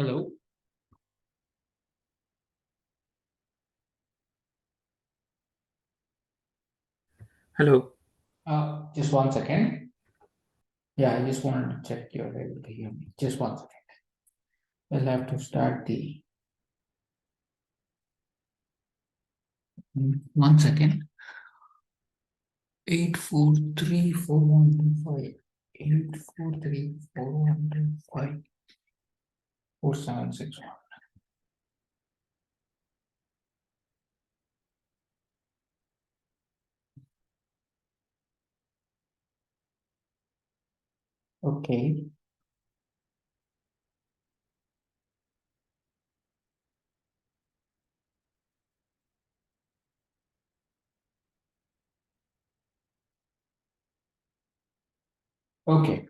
Hello. Hello. Just 1 second. Yeah, I just wanted to check you're able to hear me. Just 1 second. We'll have to start the 1 second. 8434125. 8434125. 4761. Okay. Okay.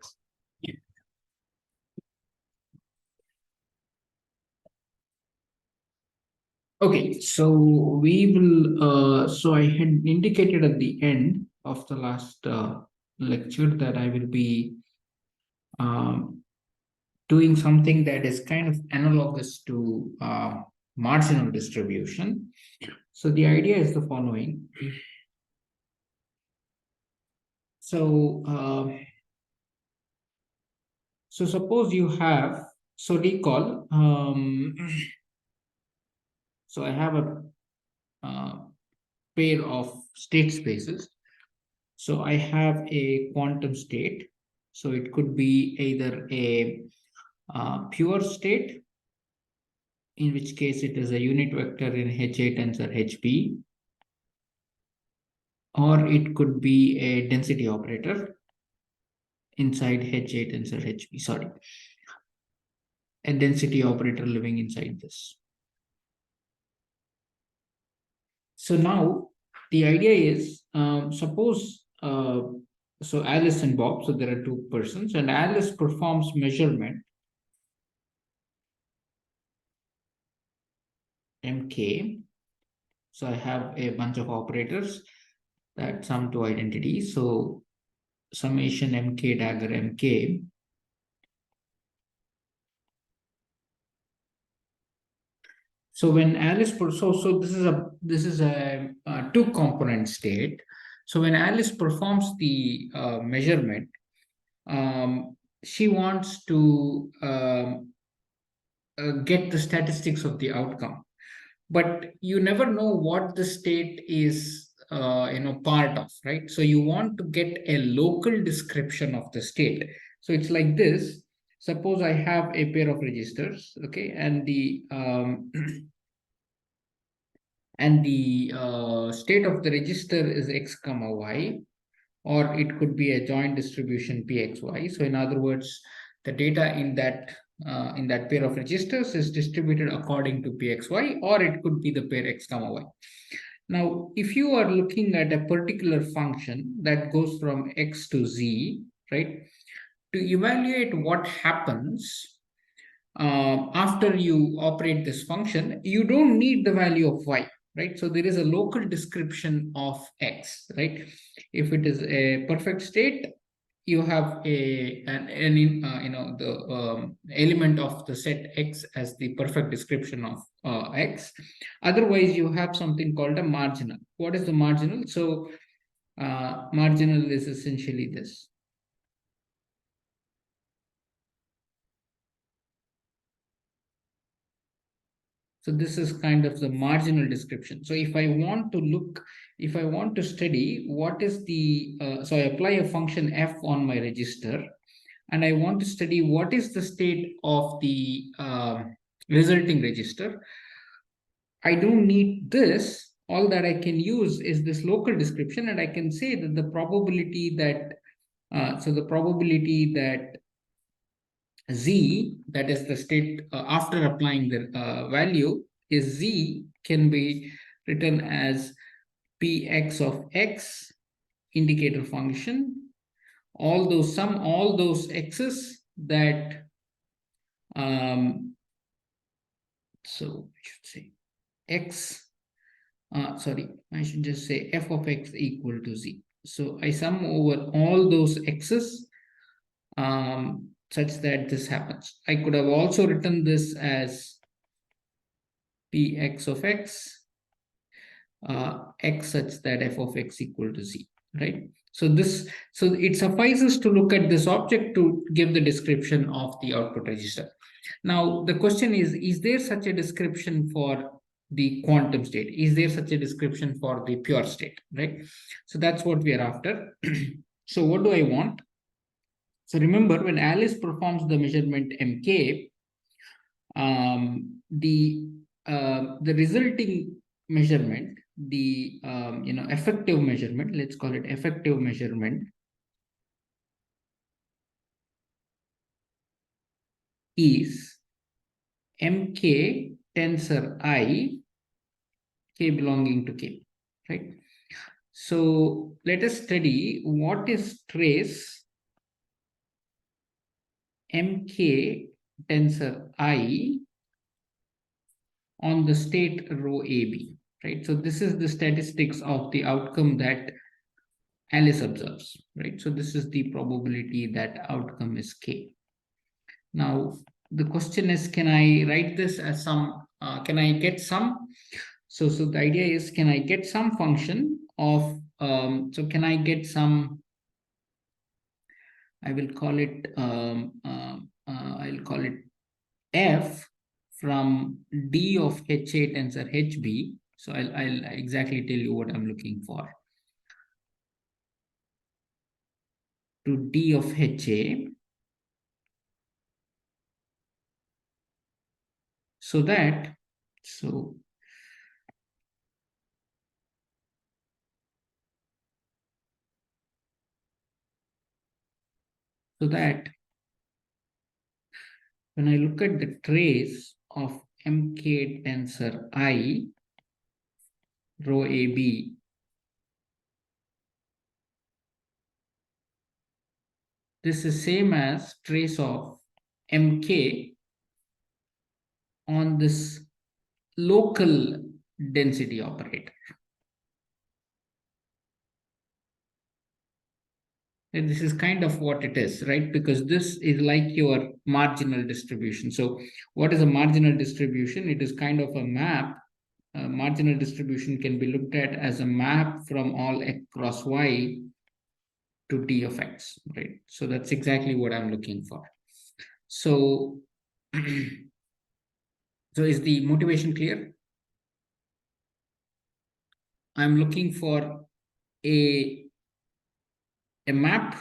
Okay. So we will so I had indicated at the end of the last lecture that I will be um, doing something that is kind of analogous to marginal distribution. So the idea is the following. So, so suppose you have, so recall, so I have a uh, pair of state spaces. So I have a quantum state. So it could be either a pure state, in which case it is a unit vector in HA tensor HB, or it could be a density operator inside H8 tensor HB, sorry, a density operator living inside this. So now the idea is, suppose, so Alice and Bob, so there are two persons, and Alice performs measurement MK. So I have a bunch of operators that sum to identity. So summation MK dagger MK. So when Alice, so this is a two component state. So when Alice performs the measurement, she wants to get the statistics of the outcome, but you never know what the state is part of, right? So you want to get a local description of the state. So it's like this. Suppose I have a pair of registers, okay, and the state of the register is x comma y, or it could be a joint distribution pxy. So in other words, the data in that pair of registers is distributed according to pxy, or it could be the pair x comma y. Now, if you are looking at a particular function that goes from x to z, right, to evaluate what happens after you operate this function, you don't need the value of y, right? So there is a local description of x, right? If it is a perfect state, you have the element of the set x as the perfect description of x. Otherwise, you have something called a marginal. What is the marginal? So marginal is essentially this. So this is kind of the marginal description. So if I want to study what is the, so I apply a function f on my register, and I want to study what is the state of the resulting register. I don't need this. All that I can use is this local description, and I can say that the probability that, the probability that z, that is the state after applying the value, is z, can be written as px of x indicator function, all those x's that so I should say x, sorry, I should just say f of x equal to z. So I sum over all those x's such that this happens. I could have also written this as Px of x, x such that f of x equal to z, right? So it suffices to look at this object to give the description of the output register. Now, the question is there such a description for the quantum state? Is there such a description for the pure state, right? So that's what we are after. So what do I want? So remember, when Alice performs the measurement mk, the resulting measurement, the effective measurement, let's call it effective measurement, is mk tensor I, k belonging to k, right? So let us study what is trace mk tensor I on the state rho AB, right? So this is the statistics of the outcome that Alice observes, right? So this is the probability that outcome is K. Now, the question is, can I write this as some, can I get some? So the idea is, can I get some function of, so can I get some, I will call it, I'll call it f from d of HA tensor HB. So I'll exactly tell you what I'm looking for. To d of HA, so that when I look at the trace of MK tensor I rho AB, this is same as trace of MK on this local density operator. And this is kind of what it is, right? Because this is like your marginal distribution. So what is a marginal distribution? It is kind of a map. Marginal distribution can be looked at as a map from all x cross y to d of x, right? So that's exactly what I'm looking for. So, so is the motivation clear? I'm looking for a map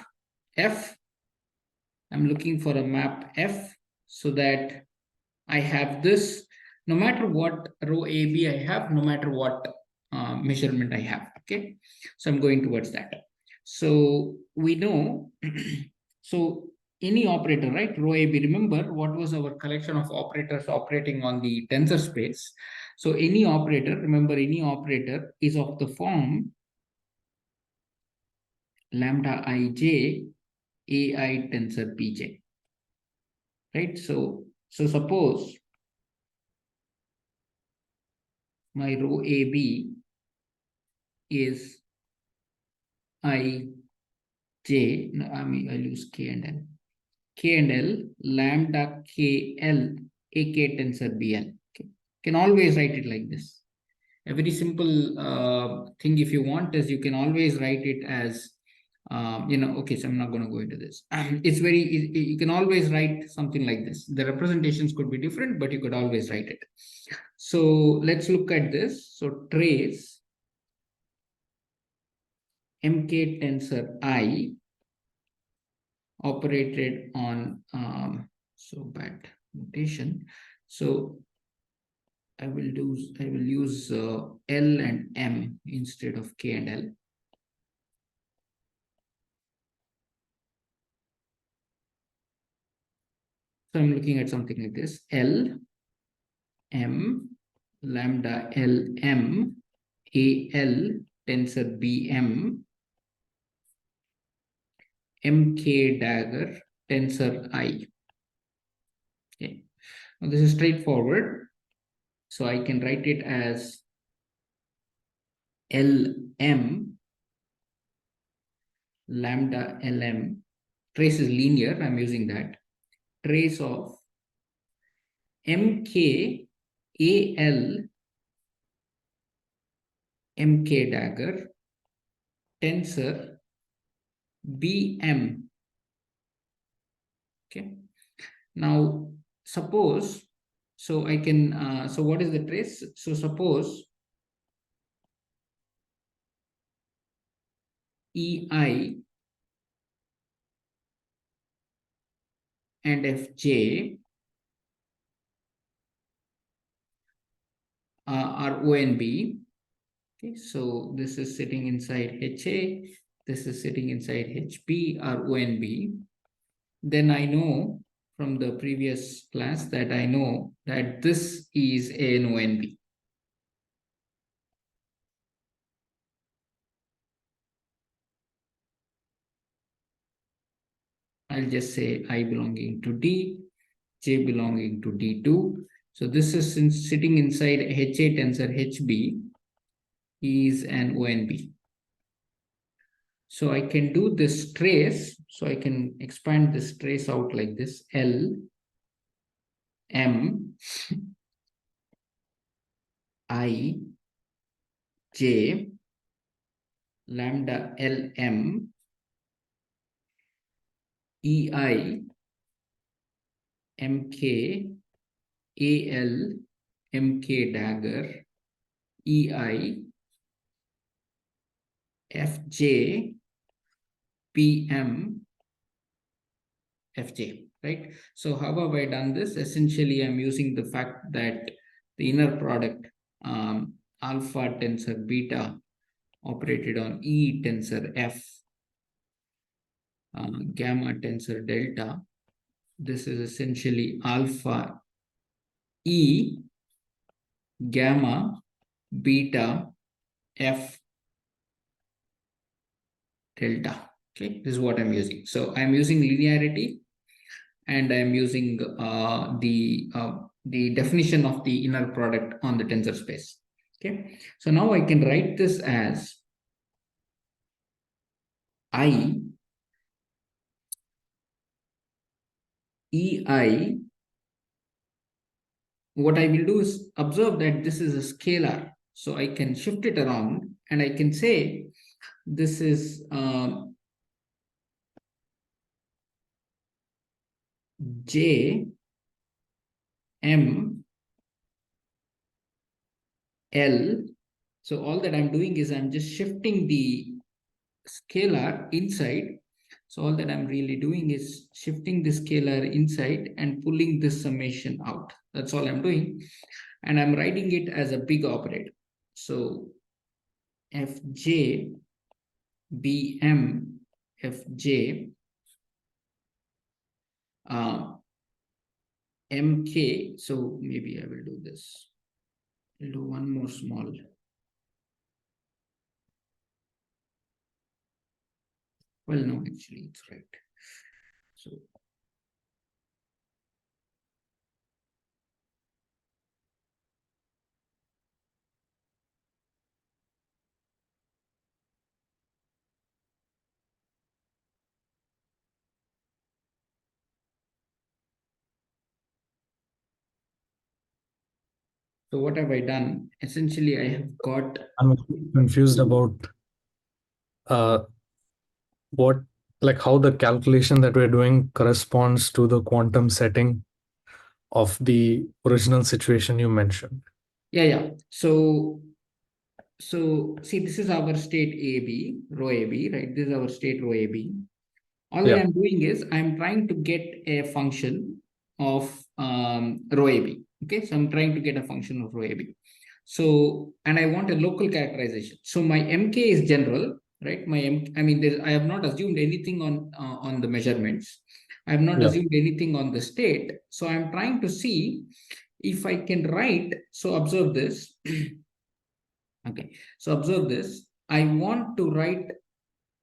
f. I'm looking for a map f so that I have this, no matter what rho AB I have, no matter what measurement I have, okay? So I'm going towards that. So we know, so any operator, right? Rho AB, remember what was our collection of operators operating on the tensor space. So any operator, remember any operator is of the form lambda ij ai tensor pj, right? So suppose my rho AB is I j, no, I mean I'll use k and l. K and l, lambda k l, ak tensor bl. Okay. Can always write it like this. A very simple thing if you want is you can always write it as, okay, so I'm not going to go into this. It's very, you can always write something like this. The representations could be different, but you could always write it. So let's look at this. So trace mk tensor I operated on, so bad notation. So I will use L and M instead of K and L. So I'm looking at something like this: L, M, lambda L, M, A, L, tensor B, M, MK dagger, tensor I. Okay. Now this is straightforward. So I can write it as LM, lambda LM. Trace is linear, I'm using that. trace of MK, AL, MK dagger, tensor, BM. Okay. Now, suppose, so I can, so what is the trace? So suppose EI and FJ are O and B. Okay, so this is sitting inside HA, this is sitting inside HB or O and B. Then I know from the previous class that I know that this is A and O and B. I'll just say I belonging to D, J belonging to D2. So this is sitting inside HA tensor HB is an O and B. So I can do this trace. So I can expand this trace out like this. L, M, I, J, lambda L, M, E, I, M, K, A, L, M, K dagger, E, I, F, J, P, M, F, J. Right? So how have I done this? Essentially, I'm using the fact that the inner product alpha tensor beta operated on E tensor F, gamma tensor delta. This is essentially alpha E, gamma, beta, F, delta. Okay, this is what I'm using. So I'm using linearity, and I'm using the definition of the inner product on the tensor space. Okay, so now I can write this as I EI. What I will do is observe that this is a scalar. So I can shift it around and I can say this is J M L. So all that I'm doing is I'm just shifting the scalar inside. So all that I'm really doing is shifting the scalar inside and pulling this summation out. That's all I'm doing. And I'm writing it as a big operator. So Fj Bm Fj Mk. So maybe I will do this. I'll do one more small. Well, no, actually, it's right. So what have I done? Essentially, I have got. I'm confused about what, like how the calculation that we're doing corresponds to the quantum setting of the original situation you mentioned. Yeah. So see, this is our state AB, row AB, right? This is our state row AB. All that I'm doing is I'm trying to get a function of row AB. Okay, so I'm trying to get a function of row AB. So, and I want a local characterization. So my MK is general, right? I mean, I have not assumed anything on the measurements. I have not assumed anything on the state. So I'm trying to see if I can write. So observe this. Okay, so observe this. I want to write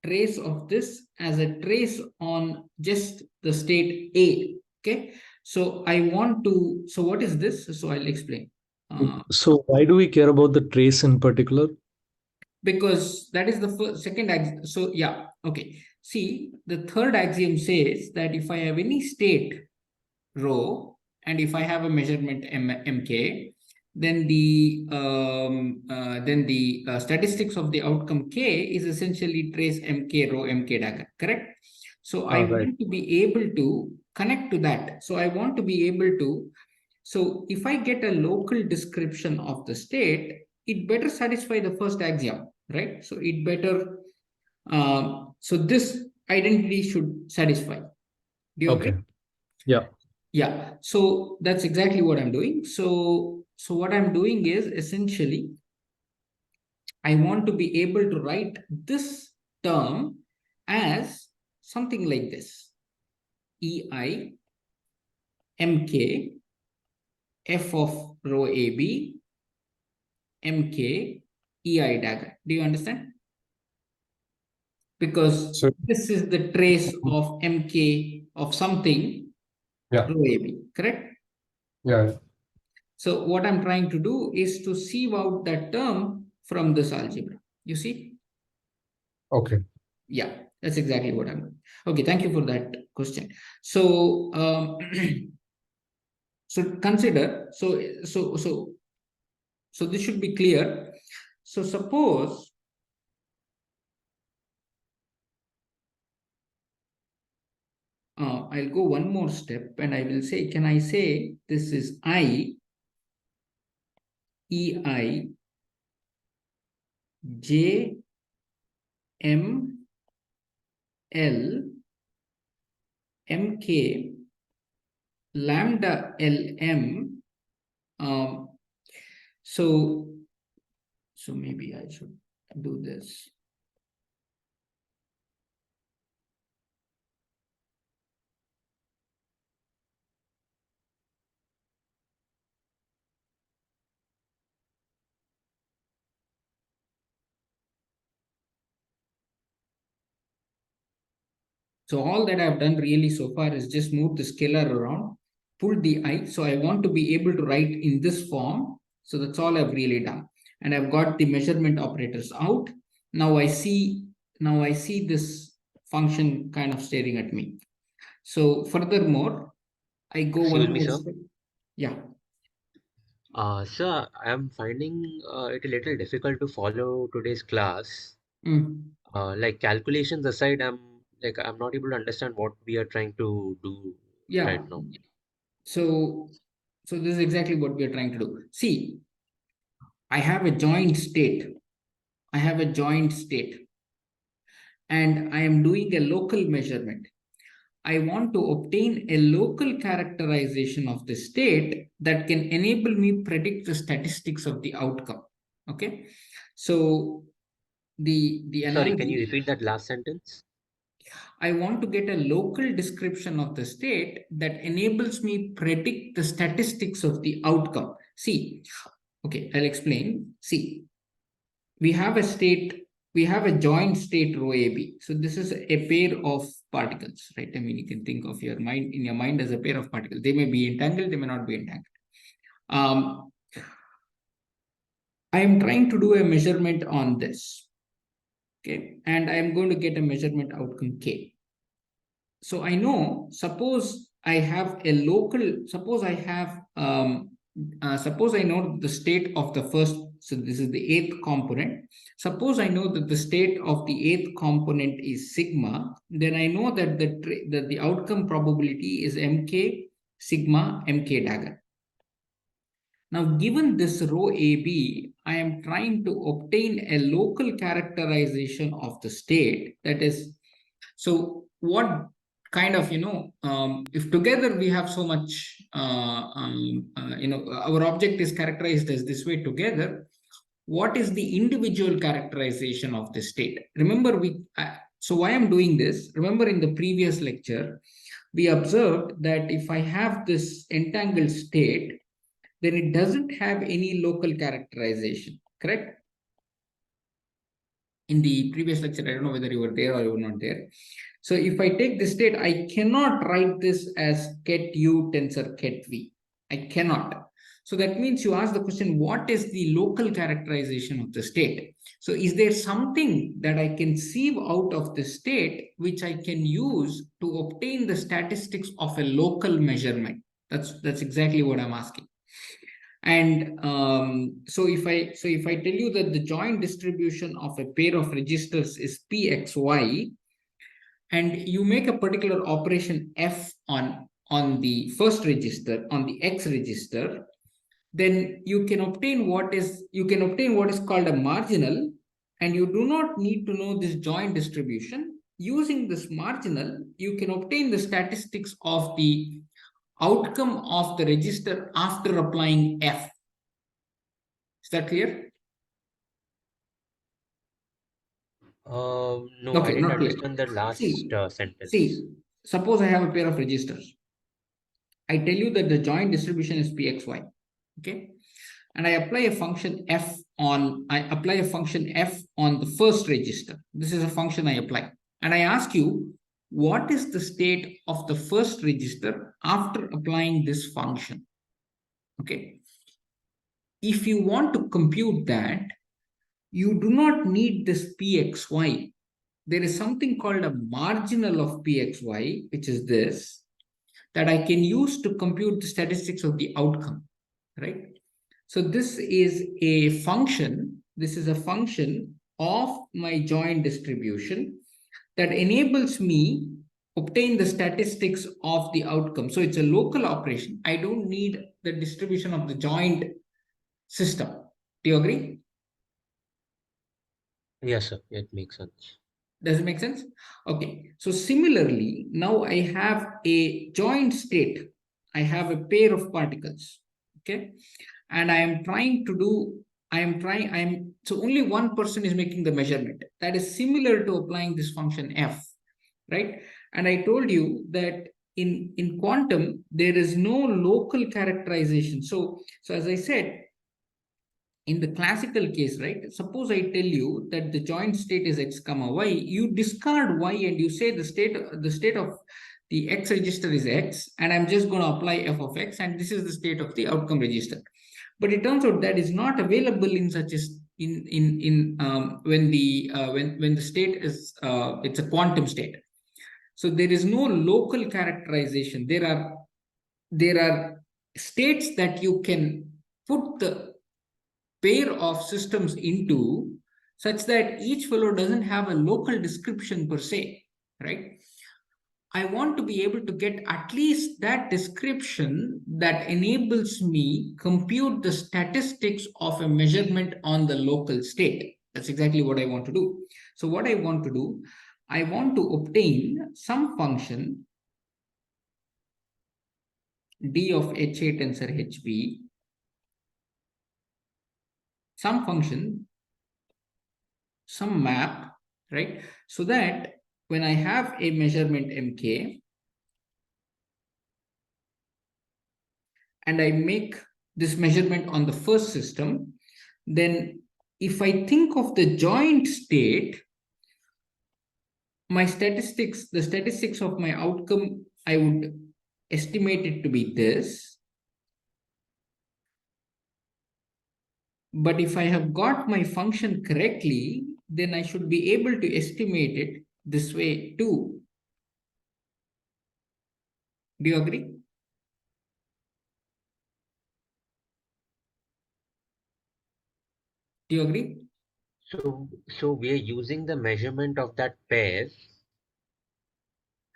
trace of this as a trace on just the state A. Okay, so I want to, so what is this? So I'll explain. So why do we care about the trace in particular? Because that is the second axiom. So yeah, okay. See, the third axiom says that if I have any state rho, and if I have a measurement mk, then the statistics of the outcome k is essentially trace mk rho mk dagger, correct? So I Right. want to be able to connect to that. So I want to be able to, so if I get a local description of the state, it better satisfy the first axiom, right? So it better, so this identity should satisfy. Do you agree? Okay. Yeah. Yeah, so that's exactly what I'm doing. So what I'm doing is essentially, I want to be able to write this term as something like this: EI MK F of rho AB MK EI dagger. Do you understand? Because So this is the trace of MK of something yeah. rho AB, correct? Yeah. So what I'm trying to do is to sieve out that term from this algebra. You see? Okay. Yeah, that's exactly what I'm doing. Okay, thank you for that question. So so consider, so this should be clear. So suppose I'll go one more step and I will say, can I say this is I EI J M L M K lambda LM. Um, so maybe I should do this. So all that I've done really so far is just move the scalar around, pull the I. So I want to be able to write in this form. So that's all I've really done. And I've got the measurement operators out. Now I see this function kind of staring at me. So furthermore, I go Excuse one me, more sir. step. Yeah. Sir, I am finding it a little difficult to follow today's class. Mm. Like calculations aside, I'm not able to understand what we are trying to do right Yeah. now. So this is exactly what we are trying to do. See, I have a joint state. I have a joint state. And I am doing a local measurement. I want to obtain a local characterization of the state that can enable me predict the statistics of the outcome. Okay, so the Sorry, can you analogy, repeat that last sentence? I want to get a local description of the state that enables me predict the statistics of the outcome. See, okay, I'll explain. See, we have a state, we have a joint state rho AB. So this is a pair of particles, right? I mean, you can think of your mind in your mind as a pair of particles. They may be entangled, they may not be entangled. I am trying to do a measurement on this, okay? And I am going to get a measurement outcome K. So I know, suppose I have a local, suppose I have, suppose I know the state of the first, so this is the eighth component. Suppose I know that the state of the eighth component is sigma, then I know that the outcome probability is mk sigma mk dagger. Now, given this rho AB, I am trying to obtain a local characterization of the state. That is, so what kind of, if together we have so much, our object is characterized as this way together, what is the individual characterization of the state? Remember, so why I'm doing this, remember in the previous lecture, we observed that if I have this entangled state, then it doesn't have any local characterization, correct? In the previous lecture, I don't know whether you were there or you were not there. So if I take this state, I cannot write this as ket u tensor ket v. I cannot. So that means you ask the question, what is the local characterization of the state? So is there something that I can sieve out of the state which I can use to obtain the statistics of a local measurement? That's exactly what I'm asking. And so if I tell you that the joint distribution of a pair of registers is pxy, and you make a particular operation f on the first register, on the x register, then you can obtain what is called a marginal, and you do not need to know this joint distribution. Using this marginal, you can obtain the statistics of the outcome of the register after applying f. Is that clear? No, Okay, I didn't not clear. understand the last sentence. See, suppose I have a pair of registers. I tell you that the joint distribution is pxy, okay? And I apply a function f on the first register. This is a function I apply. And I ask you, what is the state of the first register after applying this function? Okay. If you want to compute that, you do not need this pxy. There is something called a marginal of pxy, which is this, that I can use to compute the statistics of the outcome, right? So this is a function. This is a function of my joint distribution that enables me obtain the statistics of the outcome. So it's a local operation. I don't need the distribution of the joint system. Do you agree? Yes, sir. It makes sense. Does it make sense? Okay. So similarly, now I have a joint state. I have a pair of particles. Okay. And so only one person is making the measurement. That is similar to applying this function f, right? And I told you that in quantum, there is no local characterization. So as I said, in the classical case, right? Suppose I tell you that the joint state is x comma y, you discard y and you say the state of the x register is x, and I'm just going to apply f of x, and this is the state of the outcome register. But it turns out that is not available in such a when the state is it's a quantum state. So there is no local characterization. There are states that you can put the pair of systems into such that each fellow doesn't have a local description per se, right? I want to be able to get at least that description that enables me compute the statistics of a measurement on the local state. That's exactly what I want to do. So what I want to do, I want to obtain some function d of HA tensor HB, some function, some map, right? So that when I have a measurement mk and I make this measurement on the first system, then if I think of the joint state, my statistics, the statistics of my outcome, I would estimate it to be this. But if I have got my function correctly, then I should be able to estimate it this way too. Do you agree? Do you agree? So we are using the measurement of that pair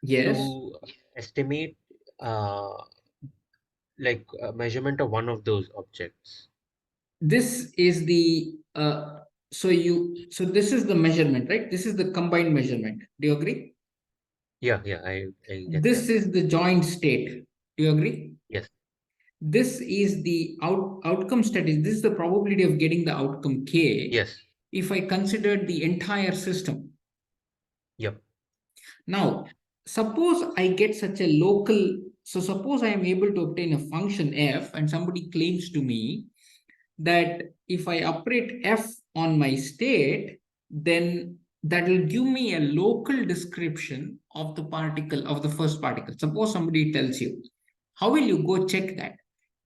Yes. to estimate like a measurement of one of those objects. This is the so this is the measurement, right? This is the combined measurement. Do you agree? Yeah, I get This that. is the joint state. Do you agree? Yes. This is the outcome statistic. This is the probability of getting the outcome k. Yes. If I considered the entire system. Yep. Now, suppose I get such a local. So suppose I am able to obtain a function f, and somebody claims to me that if I operate f on my state, then that will give me a local description of the particle, of the first particle. Suppose somebody tells you, how will you go check that?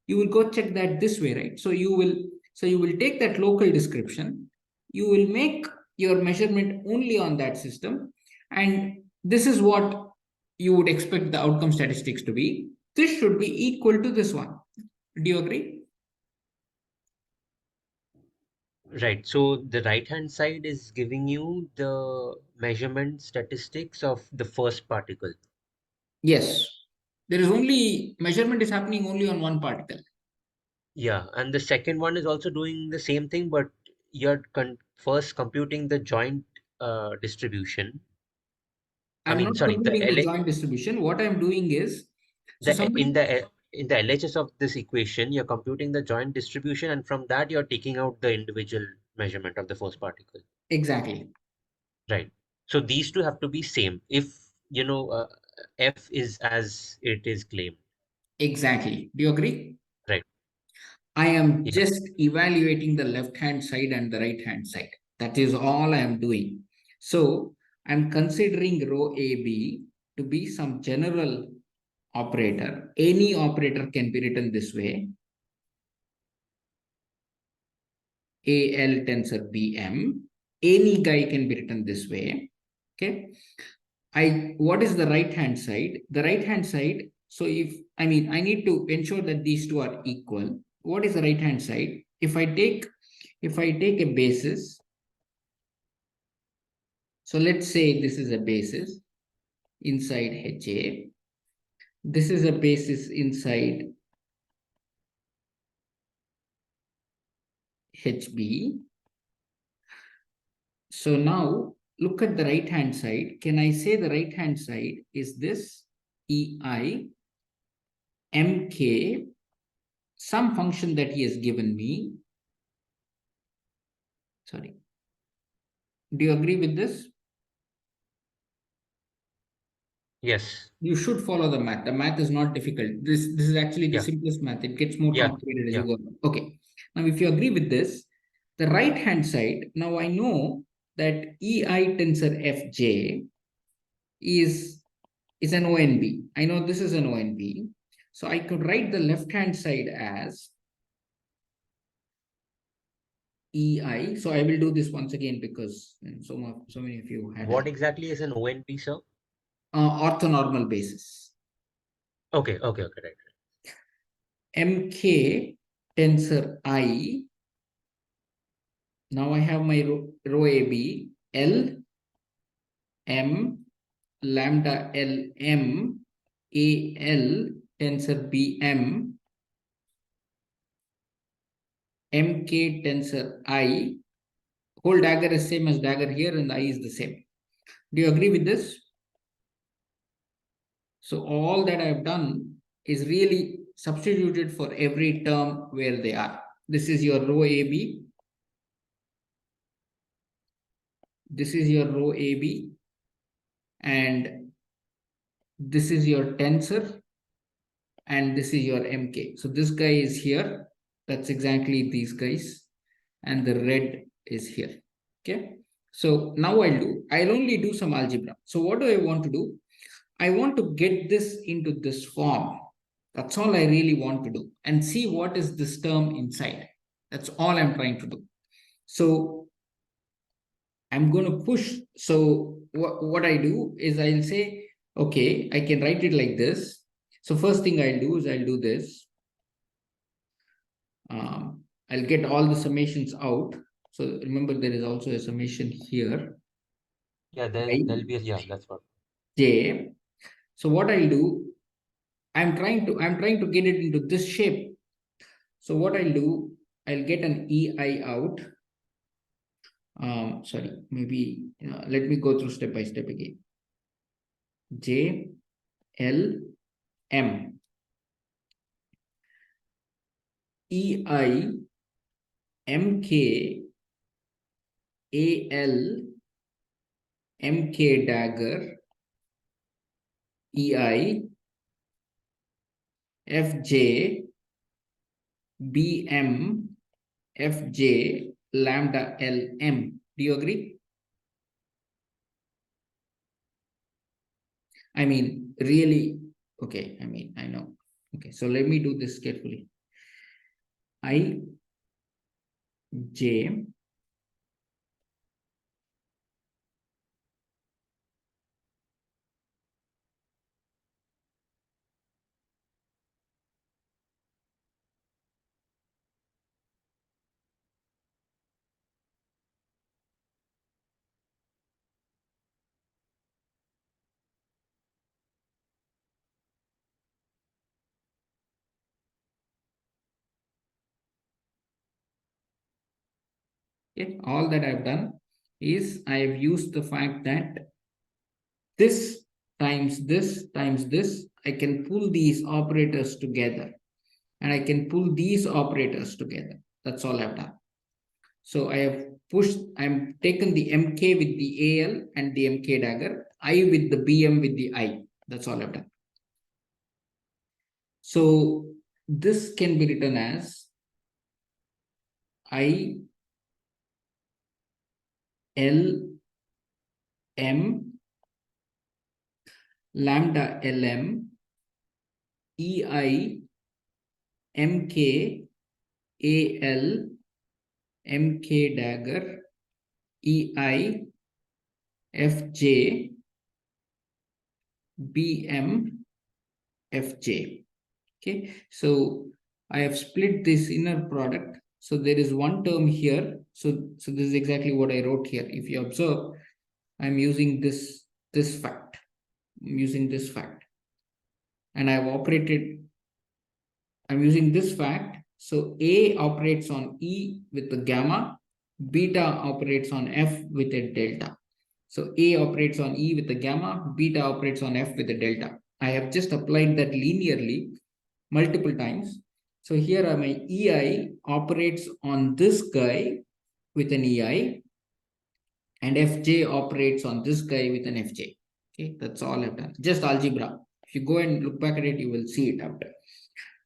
You will go check that this way, right? So you will take that local description, you will make your measurement only on that system, and this is what you would expect the outcome statistics to be. this should be equal to this one. Do you agree? Right. So the right hand side is giving you the measurement statistics of the first particle. Yes. There is only measurement is happening only on one particle. Yeah, and the second one is also doing the same thing, but you're first computing the joint distribution. I I'm mean, not sorry, computing the joint distribution. What I'm doing is, so somebody, in the LHS of this equation, you're computing the joint distribution, and from that you're taking out the individual measurement of the first particle. exactly, Right. So these two have to be same if F is as it is claimed. exactly. Do you agree? Right. I am Yeah. just evaluating the left hand side and the right hand side. That is all I am doing. So I'm considering row AB to be some general operator. Any operator can be written this way. AL tensor BM. Any guy can be written this way. Okay. What is the right hand side? The right hand side. So I need to ensure that these two are equal. What is the right hand side? If I take a basis, so let's say this is a basis inside HA. This is a basis inside HB. So now look at the right hand side. Can I say the right hand side is this EI MK, some function that he has given me. Sorry. Do you agree with this? Yes. You should follow the math. The math is not difficult. This is actually the Yeah. simplest math. It gets more Yeah. complicated as you Yeah. go. Okay. Now, if you agree with this, the right hand side, now I know that EI tensor Fj is an ONB. I know this is an ONB. So I could write the left hand side as EI. So I will do this once again because so many of you had What exactly is an ONP, sir? orthonormal basis. Okay. Okay. Okay. Right. MK tensor I. Now I have my row AB, L, M, lambda L, M, A, L, tensor B, M, MK tensor I. Whole dagger is same as dagger here and I is the same. Do you agree with this? So all that I have done is really substituted for every term where they are. This is your row AB. This is your row AB. And this is your tensor. And this is your MK. So this guy is here. That's exactly these guys. And the red is here. Okay. So now I'll only do some algebra. So what do I want to do? I want to get this into this form. That's all I really want to do. And see what is this term inside. That's all I'm trying to do. So I'm going to push. So what I do is I'll say, okay, I can write it like this. So first thing I'll do is I'll do this. I'll get all the summations out. So remember, there is also a summation here. Yeah. There'll be that's what. J. So what I'll do, I'm trying to get it into this shape. So what I'll do, I'll get an EI out. Sorry, maybe let me go through step by step again. J, L, M. EI, MK, AL, MK dagger, EI, FJ, BM, FJ, lambda LM. Do you agree? I mean, really, okay. I mean, I know. Okay, so let me do this carefully. I, J, Okay, all that I've done is I have used the fact that this times this, I can pull these operators together and I can pull these operators together. That's all I've done. So I have I'm taken the MK with the AL and the MK dagger, I with the BM with the I. That's all I've done. So this can be written as I L M lambda LM EI MK AL MK dagger EI FJ BM FJ. Okay, so I have split this inner product. So there is one term here. So this is exactly what I wrote here. If you observe, I'm using this fact. I'm using this fact. And I've operated, I'm using this fact. So A operates on E with the gamma, beta operates on F with a delta. So A operates on E with the gamma, beta operates on F with the delta. I have just applied that linearly multiple times. So here my EI operates on this guy with an EI and FJ operates on this guy with an FJ. Okay, that's all I've done. Just algebra. If you go and look back at it, you will see it after.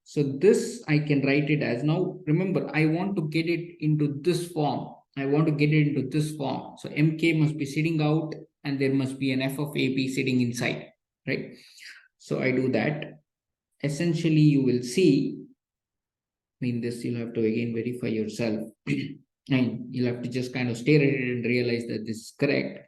So this I can write it as, now remember, I want to get it into this form. I want to get it into this form. So MK must be sitting out and there must be an F of AB sitting inside, right? So I do that. Essentially, you will see, I mean, this you'll have to again verify yourself. And you'll have to just kind of stare at it and realize that this is correct.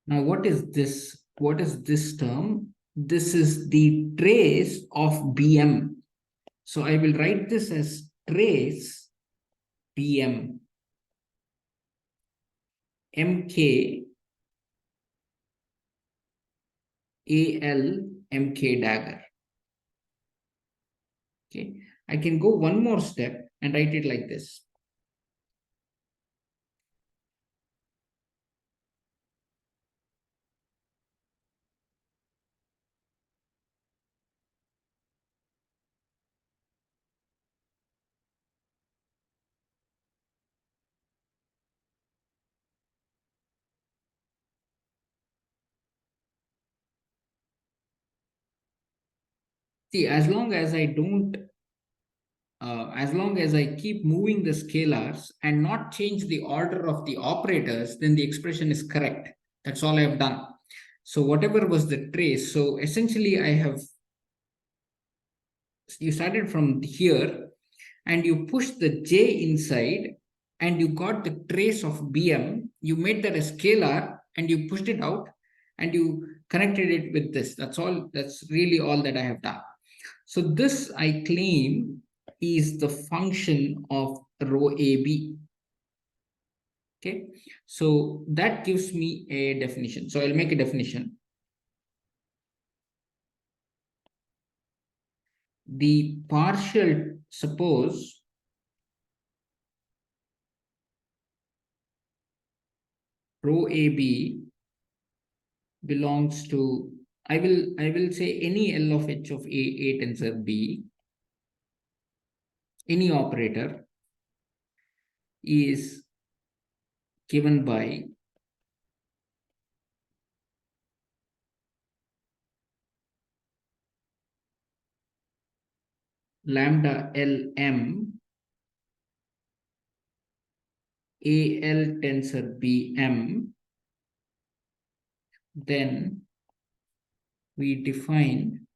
Now, what is this? What is this term? This is the trace of BM. So I will write this as trace BM MK AL MK dagger. Okay, I can go one more step and write it like this. See, as long as I don't, as long as I keep moving the scalars and not change the order of the operators, then the expression is correct. That's all I have done. So whatever was the trace, so essentially I have, you started from here and you pushed the J inside and you got the trace of BM, you made that a scalar and you pushed it out and you connected it with this. That's all, that's really all that I have done. So this I claim is the function of rho AB. Okay, so that gives me a definition. So I'll make a definition. The partial, suppose rho AB belongs to, I will say any L of H of A tensor B, any operator is given by lambda LM AL tensor BM, then we define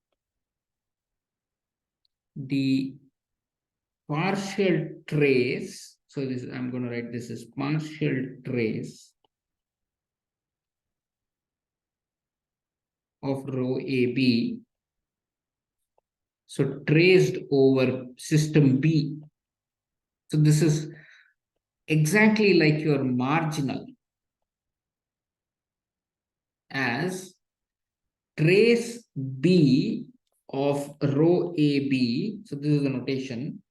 the partial trace. So this, I'm going to write this as partial trace of row AB. So traced over system B. So this is exactly like your marginal as trace B of row AB. So this is the notation.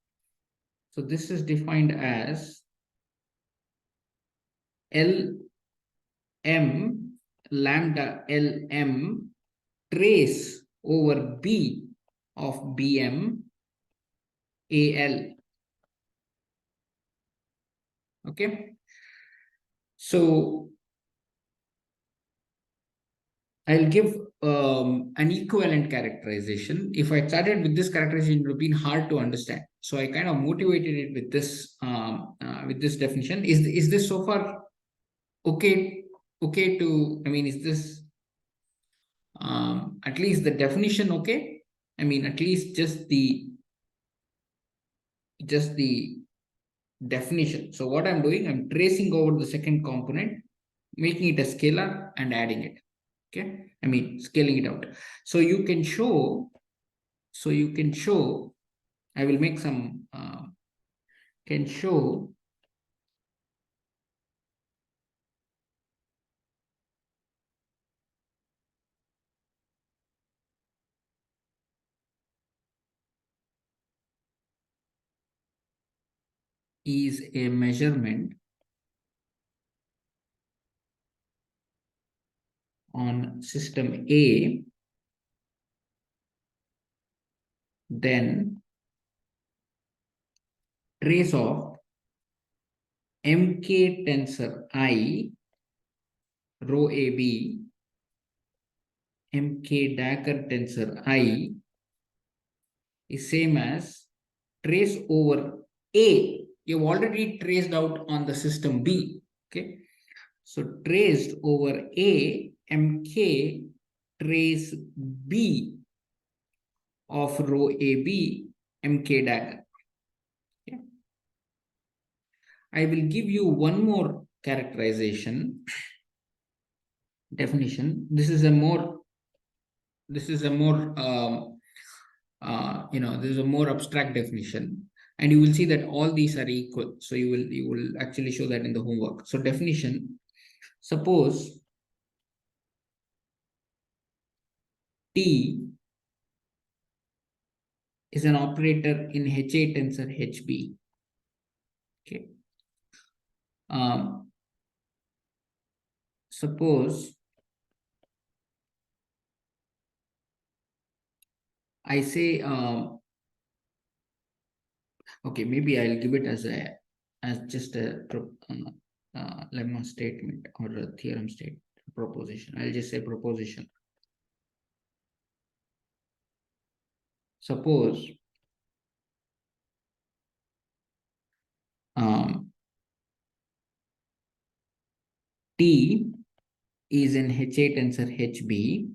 So this is defined as LM lambda LM trace over B of BM AL. Okay. So I'll give an equivalent characterization. If I started with this characterization, it would have been hard to understand. So I kind of motivated it with this definition. Is this so far okay? Okay to, I mean, is this at least the definition okay? I mean, at least just the definition. So what I'm doing, I'm tracing over the second component, making it a scalar and adding it. Okay, I mean scaling it out. So you can show, I will make some can show is a measurement on system A, then trace of MK tensor I row AB, MK dagger tensor I is same as trace over A. You've already traced out on the system B. Okay. So traced over A, MK trace B of row AB, MK dagger. Okay. I will give you one more characterization definition. This is a more this is a more this is a more abstract definition, and you will see that all these are equal. So you will actually show that in the homework. So definition: suppose T is an operator in HA tensor HB. Okay. Suppose I say, okay, maybe I'll give it as just a lemma statement or a theorem statement, proposition. I'll just say proposition. Suppose T is in HA tensor HB,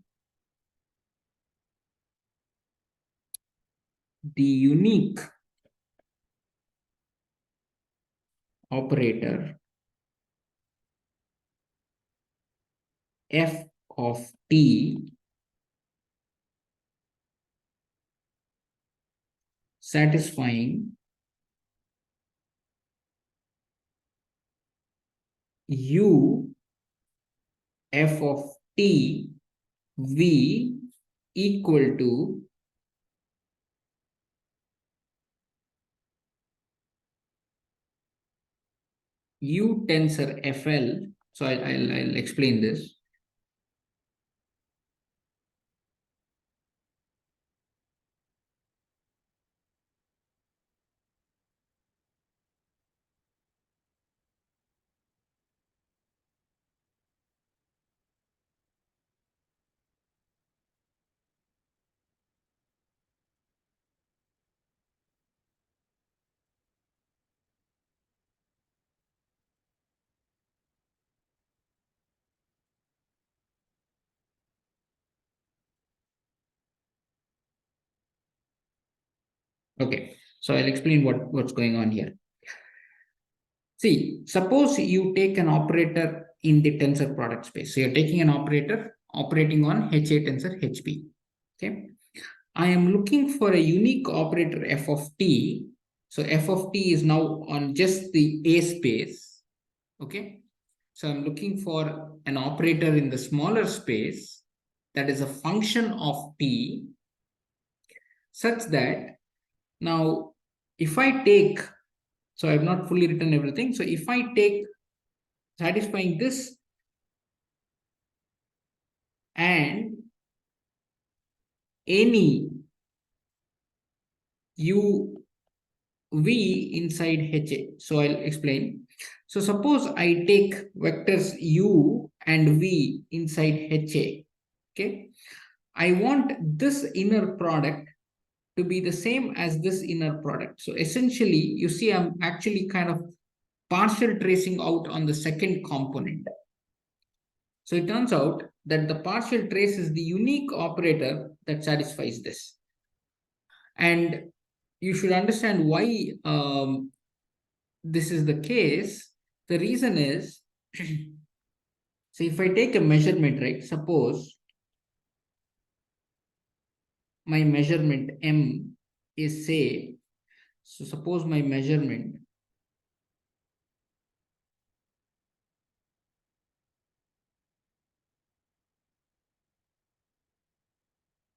the unique operator F of T satisfying U F of T V equal to U tensor FL. So I'll explain this. Okay, so I'll explain what's going on here. See, suppose you take an operator in the tensor product space. So you're taking an operator operating on HA tensor HB. Okay. I am looking for a unique operator f of t. So f of t is now on just the A space. Okay. So I'm looking for an operator in the smaller space that is a function of t such that now if I take, so I've not fully written everything. So if I take satisfying this and any u v inside HA. So I'll explain. So suppose I take vectors u and v inside HA. Okay. I want this inner product to be the same as this inner product. So essentially, you see, I'm actually kind of partial tracing out on the second component. So it turns out that the partial trace is the unique operator that satisfies this. And you should understand why this is the case. The reason is, so if I take a measurement, right, suppose my measurement M is say, so suppose my measurement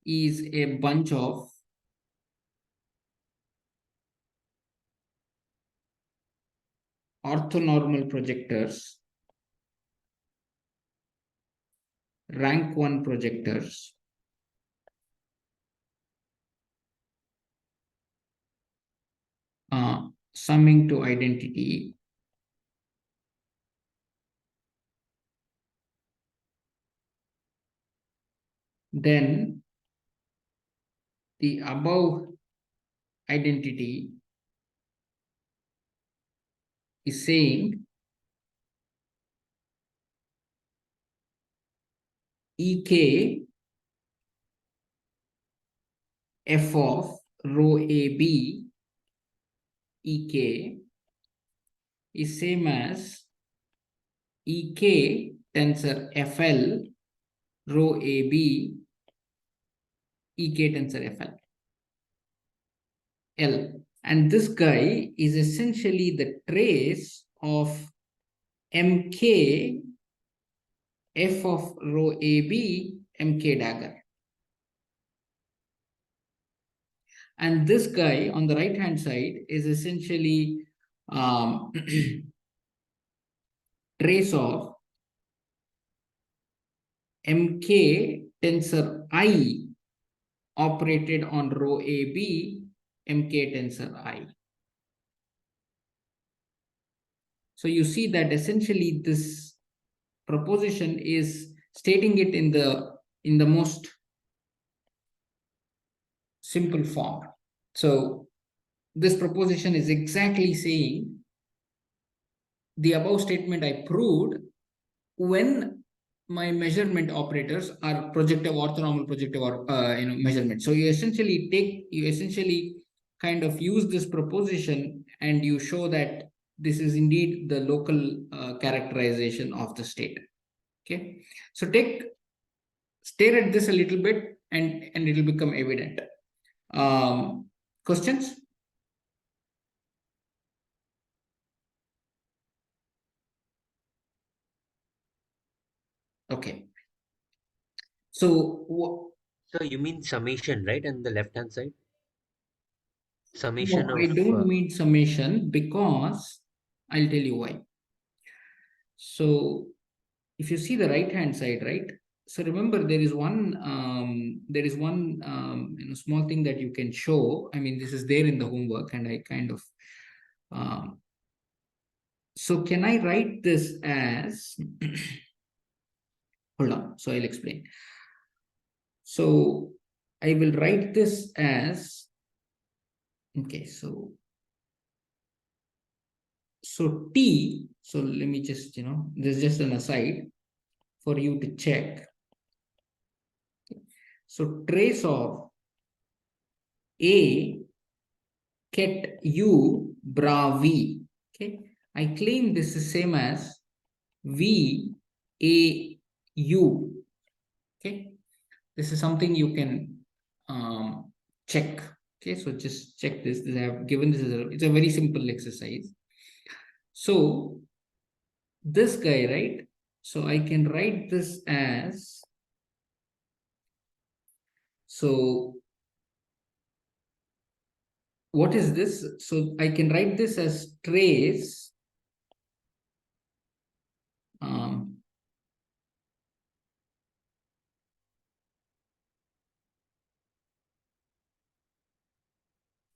is a bunch of orthonormal projectors, rank 1 projectors, summing to identity, then the above identity is saying EK f of rho AB EK is same as EK tensor FL rho AB EK tensor FL. L. And this guy is essentially the trace of MK f of rho AB MK dagger. And this guy on the right hand side is essentially trace of MK tensor I operated on rho AB MK tensor I. So you see that essentially this proposition is stating it in the most simple form. So this proposition is exactly saying the above statement I proved when my measurement operators are projective, orthonormal projective, or measurement. So you essentially kind of use this proposition and you show that this is indeed the local characterization of the state. Okay, so stare at this a little bit and it'll become evident. Questions? Okay. So So you mean summation, right? And the left-hand side? Summation no, of I don't mean summation because I'll tell you why. So if you see the right hand side, right? So remember there is one small thing that you can show. I mean, this is there in the homework and I kind of so can I write this as hold on, so I'll explain. So I will write this as okay, so T, so let me just, this is just an aside for you to check. So trace of A ket u bra v. Okay, I claim this is same as v a u. Okay, this is something you can check. Okay, so just check this. I have given this as it's a very simple exercise. So this guy, right? So I can write this as, so what is this? So I can write this as trace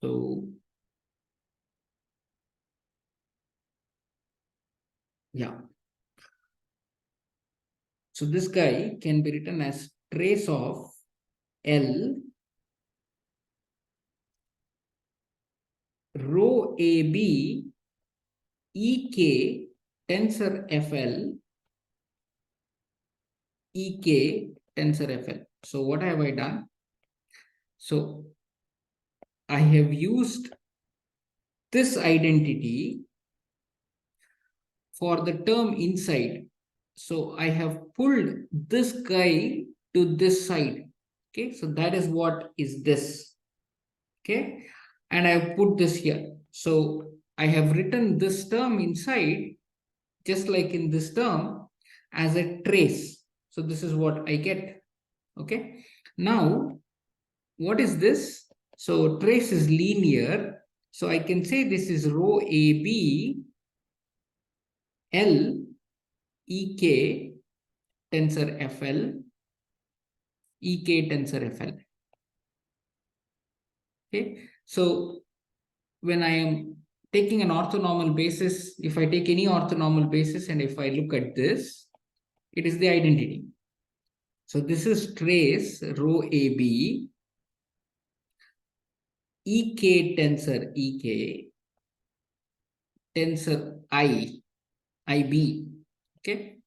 so yeah. So this guy can be written as trace of L rho AB EK tensor FL EK tensor FL. So what have I done? So I have used this identity for the term inside. So I have pulled this guy to this side. Okay, so that is what is this. Okay, and I have put this here. So I have written this term inside, just like in this term, as a trace. So this is what I get. Okay, now what is this? So trace is linear. So I can say this is rho AB L EK tensor FL EK tensor FL. Okay, so when I am taking an orthonormal basis, if I take any orthonormal basis and if I look at this, it is the identity. So this is trace rho AB EK tensor EK tensor IB. Okay,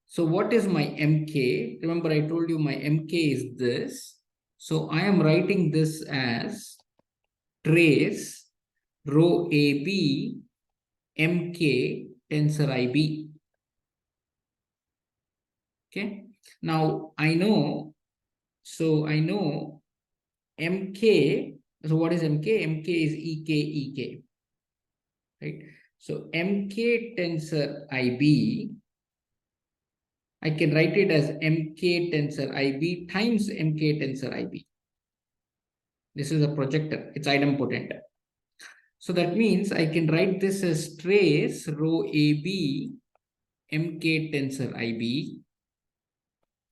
so what is my MK? Remember I told you my MK is this. So I am writing this as trace rho AB MK tensor IB. Okay, now I know, so I know MK. So what is MK? MK is EK, right? So MK tensor IB, I can write it as MK tensor IB times MK tensor IB. This is a projector, it's idempotent. So that means I can write this as trace rho AB MK tensor IB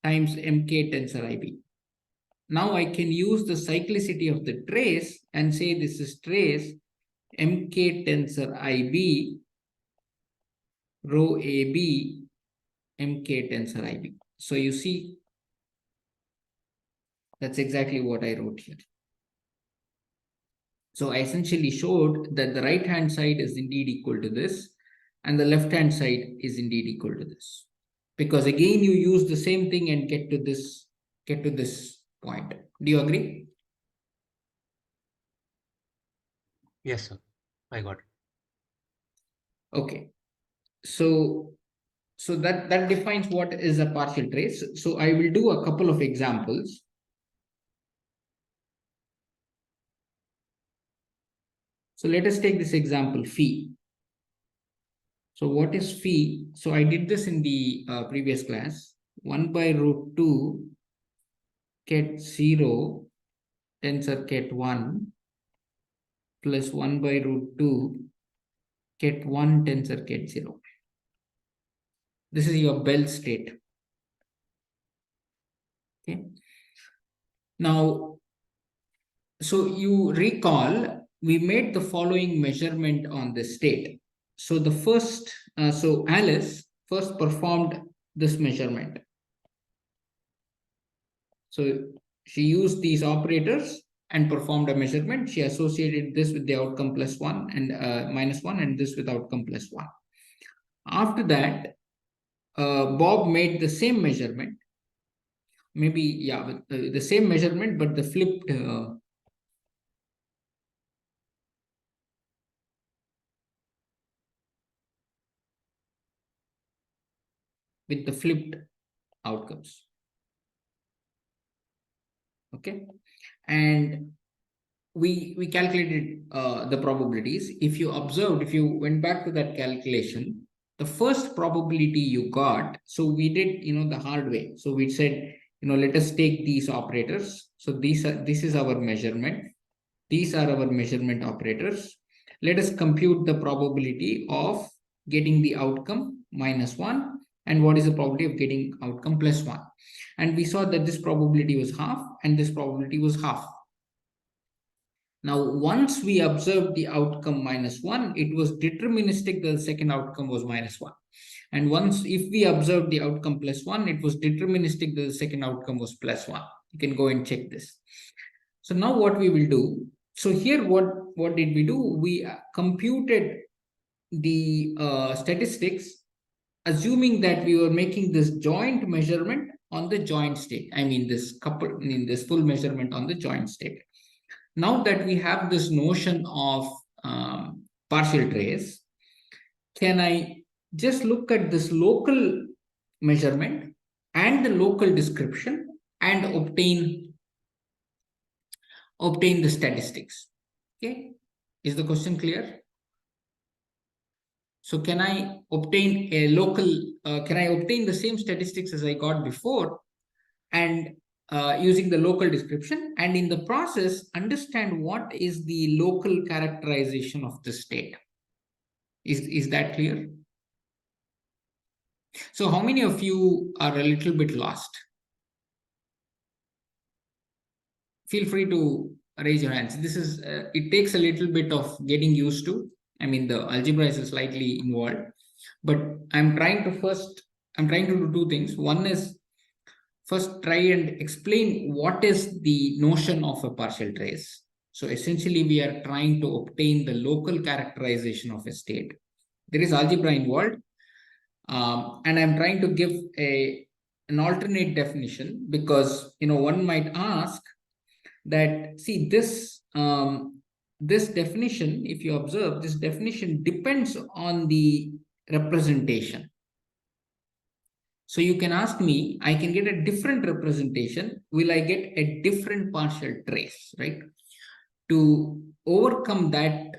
times MK tensor IB. Now I can use the cyclicity of the trace and say this is trace MK tensor IB rho AB MK tensor IB. So you see, that's exactly what I wrote here. So I essentially showed that the right hand side is indeed equal to this and the left hand side is indeed equal to this. Because again, you use the same thing and get to this point. Do you agree? Yes, sir. I got it. Okay. So that defines what is a partial trace. So I will do a couple of examples. So let us take this example phi. So what is phi? So I did this in the previous class. 1 by root 2 ket 0 tensor ket 1 plus 1 by root 2 ket 1 tensor ket 0. This is your Bell state. Okay. Now, so you recall we made the following measurement on this state. So the first, so Alice first performed this measurement. So she used these operators and performed a measurement. She associated this with the outcome plus 1 and minus 1 and this with outcome plus 1. After that, Bob made the same measurement. Maybe, yeah, the same measurement, but the flipped with the flipped outcomes. Okay, and we calculated the probabilities. If you observed, if you went back to that calculation, the first probability you got, so we did, the hard way. So we said, let us take these operators. So this is our measurement. These are our measurement operators. Let us compute the probability of getting the outcome -1, and what is the probability of getting outcome +1. And we saw that this probability was half and this probability was half. Now, once we observed the outcome -1, it was deterministic that the second outcome was -1. And once, if we observed the outcome +1, it was deterministic that the second outcome was +1. You can go and check this. So now what we will do, so here what did we do? We computed the statistics, assuming that we were making this joint measurement on the joint state. I mean this full measurement on the joint state. Now that we have this notion of partial trace, can I just look at this local measurement and the local description and obtain the statistics? Okay, is the question clear? So can I obtain a local, can I obtain the same statistics as I got before and using the local description, and in the process understand what is the local characterization of the state? Is that clear? So how many of you are a little bit lost? Feel free to raise your hands. This is, it takes a little bit of getting used to. I mean, the algebra is slightly involved, but I'm trying to do two things. One is, first try and explain what is the notion of a partial trace. So essentially, we are trying to obtain the local characterization of a state. There is algebra involved, and I'm trying to give an alternate definition, because one might ask that, see, this this definition, if you observe, this definition depends on the representation. So you can ask me, I can get a different representation. Will I get a different partial trace, right? To overcome that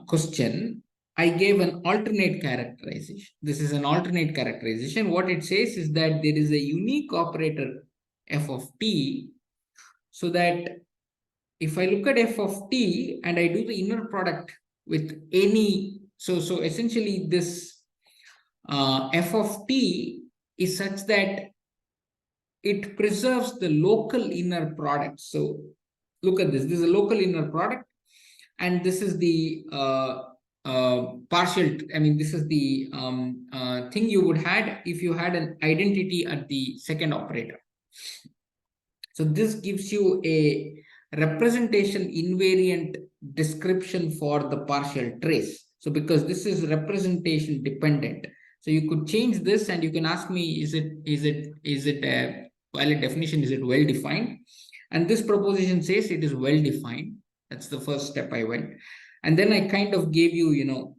question, I gave an alternate characterization. This is an alternate characterization. What it says is that there is a unique operator f of t, so that if I look at f of t and I do the inner product with any, so essentially this f of t is such that it preserves the local inner product. So look at this. This is a local inner product, and this is the partial. I mean, this is the thing you would had if you had an identity at the second operator. So this gives you a representation invariant description for the partial trace. So because this is representation dependent, so you could change this and you can ask me, is it a valid definition? Is it well defined? And this proposition says it is well defined. That's the first step I went. And then I kind of gave you,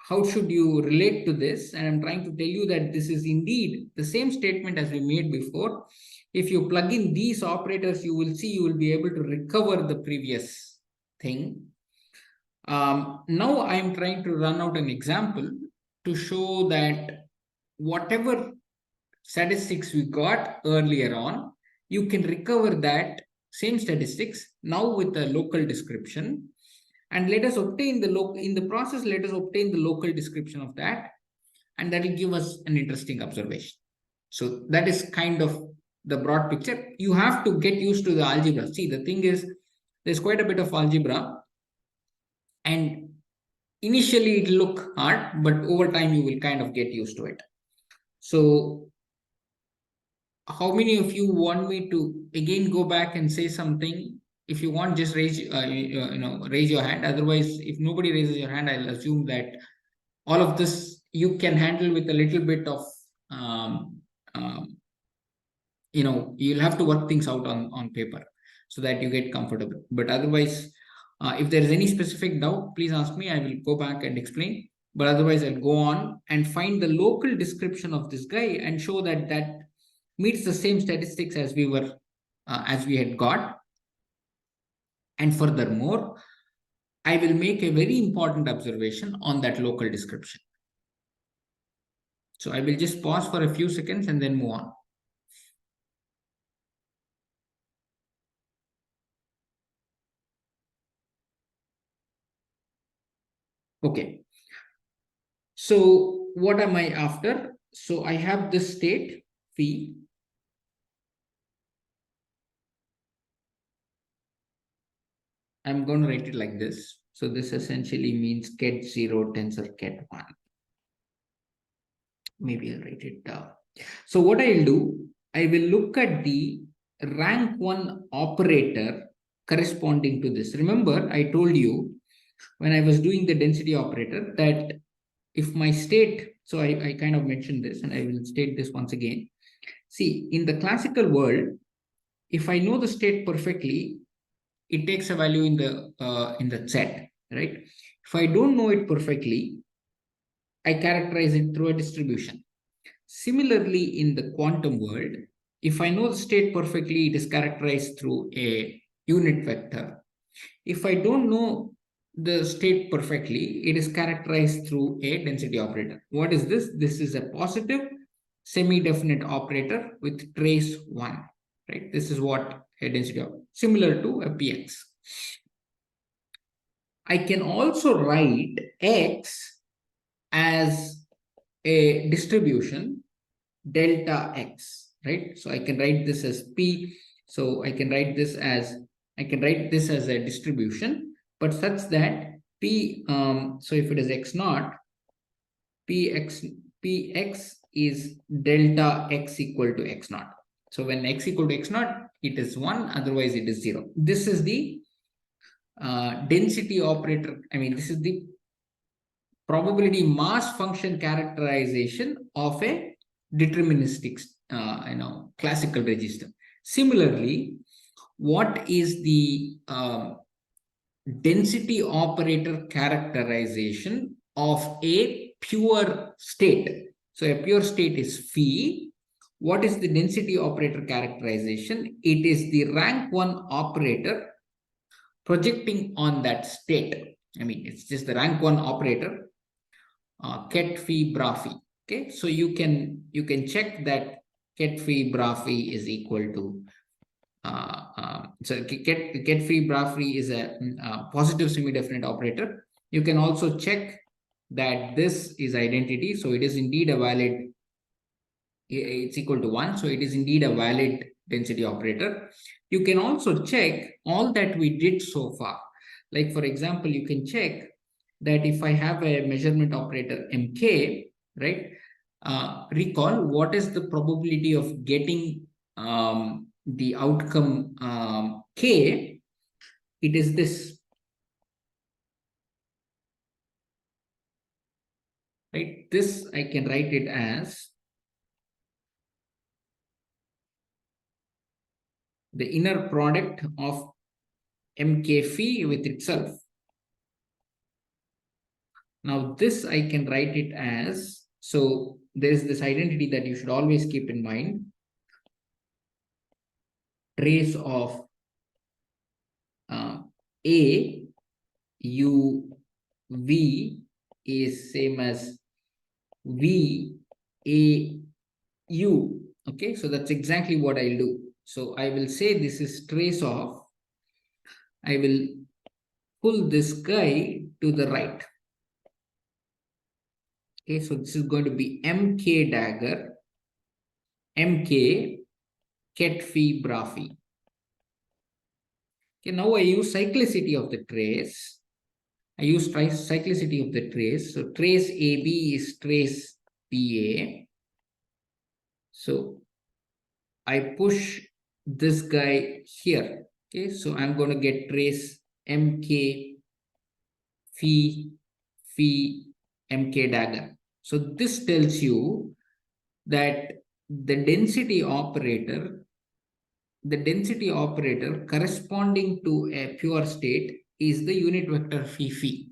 how should you relate to this? And I'm trying to tell you that this is indeed the same statement as we made before. If you plug in these operators, you will see you will be able to recover the previous thing. Now I'm trying to run out an example to show that whatever statistics we got earlier on, you can recover that same statistics now with the local description. And let us obtain in the process, let us obtain the local description of that. And that will give us an interesting observation. So that is kind of the broad picture. You have to get used to the algebra. See, the thing is, there's quite a bit of algebra. And initially it'll look hard, but over time you will kind of get used to it. So how many of you want me to again go back and say something? If you want, just raise your hand. Otherwise, if nobody raises your hand, I'll assume that all of this you can handle with a little bit of you'll have to work things out on paper so that you get comfortable. But otherwise, if there is any specific doubt, please ask me. I will go back and explain. but otherwise I'll go on and find the local description of this guy and show that that meets the same statistics as we had got. And furthermore, I will make a very important observation on that local description. So I will just pause for a few seconds and then move on. Okay. So what am I after? So I have this state phi. I'm going to write it like this. So this essentially means get 0 tensor get 1. Maybe I'll write it down. So what I'll do, I will look at the rank 1 operator corresponding to this. Remember, I told you when I was doing the density operator that if my state, so I kind of mentioned this and I will state this once again. See, in the classical world, if I know the state perfectly, it takes a value in the set, right? If I don't know it perfectly, I characterize it through a distribution. Similarly, in the quantum world, if I know the state perfectly, it is characterized through a unit vector. If I don't know the state perfectly, it is characterized through a density operator. What is this? This is a positive semi-definite operator with trace 1, right? This is what a density operator, similar to a px. I can also write x as a distribution delta x, right? So I can write this as p. So I can write this as a distribution, but such that p. So if it is x naught, px is delta x equal to x naught. So when x equal to x naught, it is 1. Otherwise, it is 0. This is the density operator. I mean, this is the probability mass function characterization of a deterministic, classical register. Similarly, what is the density operator characterization of a pure state? So a pure state is phi. What is the density operator characterization? It is the rank 1 operator projecting on that state. I mean, it's just the rank 1 operator, ket phi bra phi. Okay, so you can check that ket phi bra phi is equal to so get phi bra phi is a positive semi-definite operator. You can also check that this is identity, so it is indeed a valid. It's equal to 1, so it is indeed a valid density operator. You can also check all that we did so far. Like for example, you can check that if I have a measurement operator mk, right? Recall what is the probability of getting the outcome k. It is this, right? This I can write it as the inner product of mk phi with itself. Now this I can write it as, so there is this identity that you should always keep in mind. Trace of A U V is same as V A U. Okay, so that's exactly what I'll do. So I will say this is trace of, I will pull this guy to the right. Okay, so this is going to be MK dagger, MK ket phi bra phi. Okay, now I use cyclicity of the trace. I use cyclicity of the trace. So trace AB is trace BA. So I push this guy here. Okay, so I'm going to get trace MK phi MK dagger. So this tells you that the density operator corresponding to a pure state is the unit vector phi.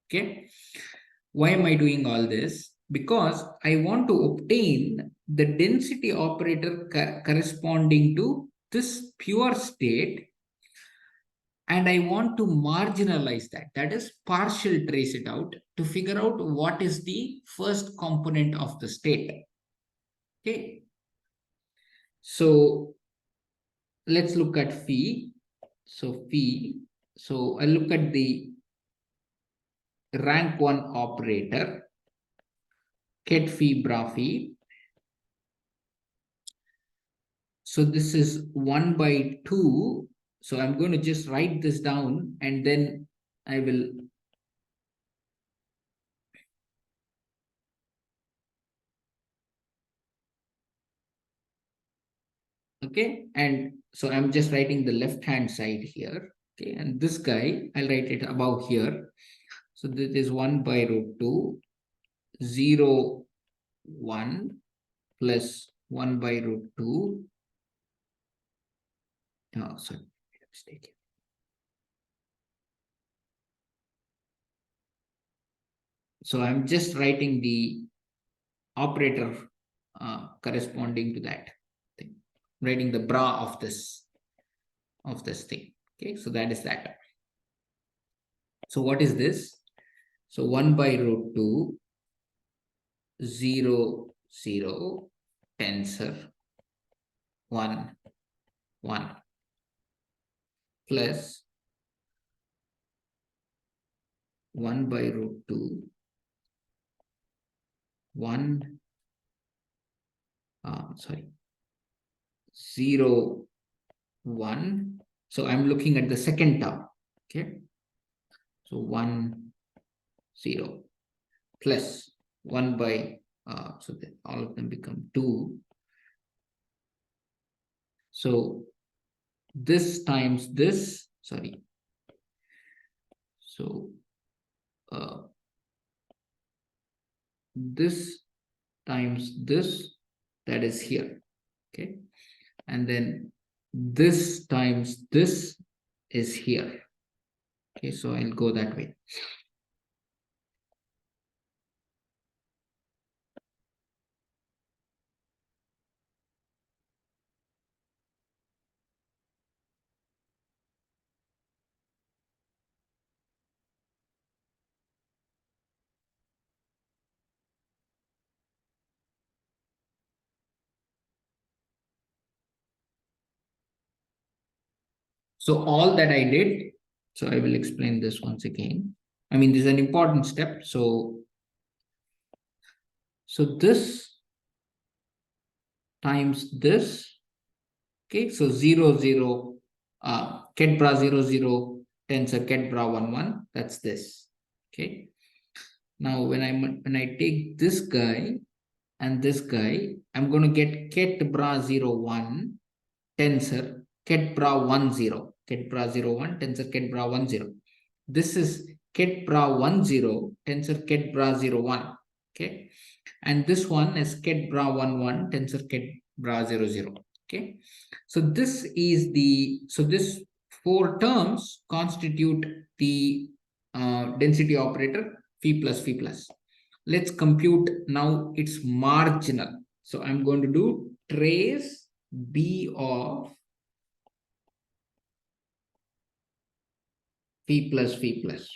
Okay, Why am I doing all this? Because I want to obtain the density operator corresponding to this pure state, and I want to marginalize that. That is, partial trace it out to figure out what is the first component of the state. Okay. So let's look at phi. So phi. So I look at the rank 1 operator, ket phi bra phi. So this is 1 by 2. So I'm going to just write this down, and then I will okay. And so I'm just writing the left hand side here. Okay, and this guy I'll write it above here. So this is 1 by root 2, 0, 1 plus 1 by root 2. Oh, sorry, mistake. So I'm just writing the operator corresponding to that thing, writing the bra of this thing. Okay, so that is that. So what is this? So 1 by root 2, 0, 0, tensor 1, 1 plus 1 by root 2, 1, 0, 1. So I'm looking at the second term. Okay. So 1, 0 plus 1 by, so that all of them become 2. So this times this, sorry. So this times this, that is here. Okay. And then this times this is here. Okay, so I'll go that way. So all that I did, so I will explain this once again. I mean, this is an important step. So this times this, okay, so 0, 0, ket bra 0, 0, tensor ket bra 1, 1, that's this. Okay. Now when I take this guy and this guy, I'm going to get ket bra 0, 1, tensor ket bra 1, 0, ket bra 0, 1, tensor ket bra 1, 0. This is ket bra 1, 0, tensor ket bra 0, 1. Okay. And this one is ket bra 1, 1, tensor ket bra 0, 0. Okay. So this is the, so this 4 terms constitute the density operator phi plus phi plus. Let's compute now its marginal. So I'm going to do trace B of phi plus phi plus.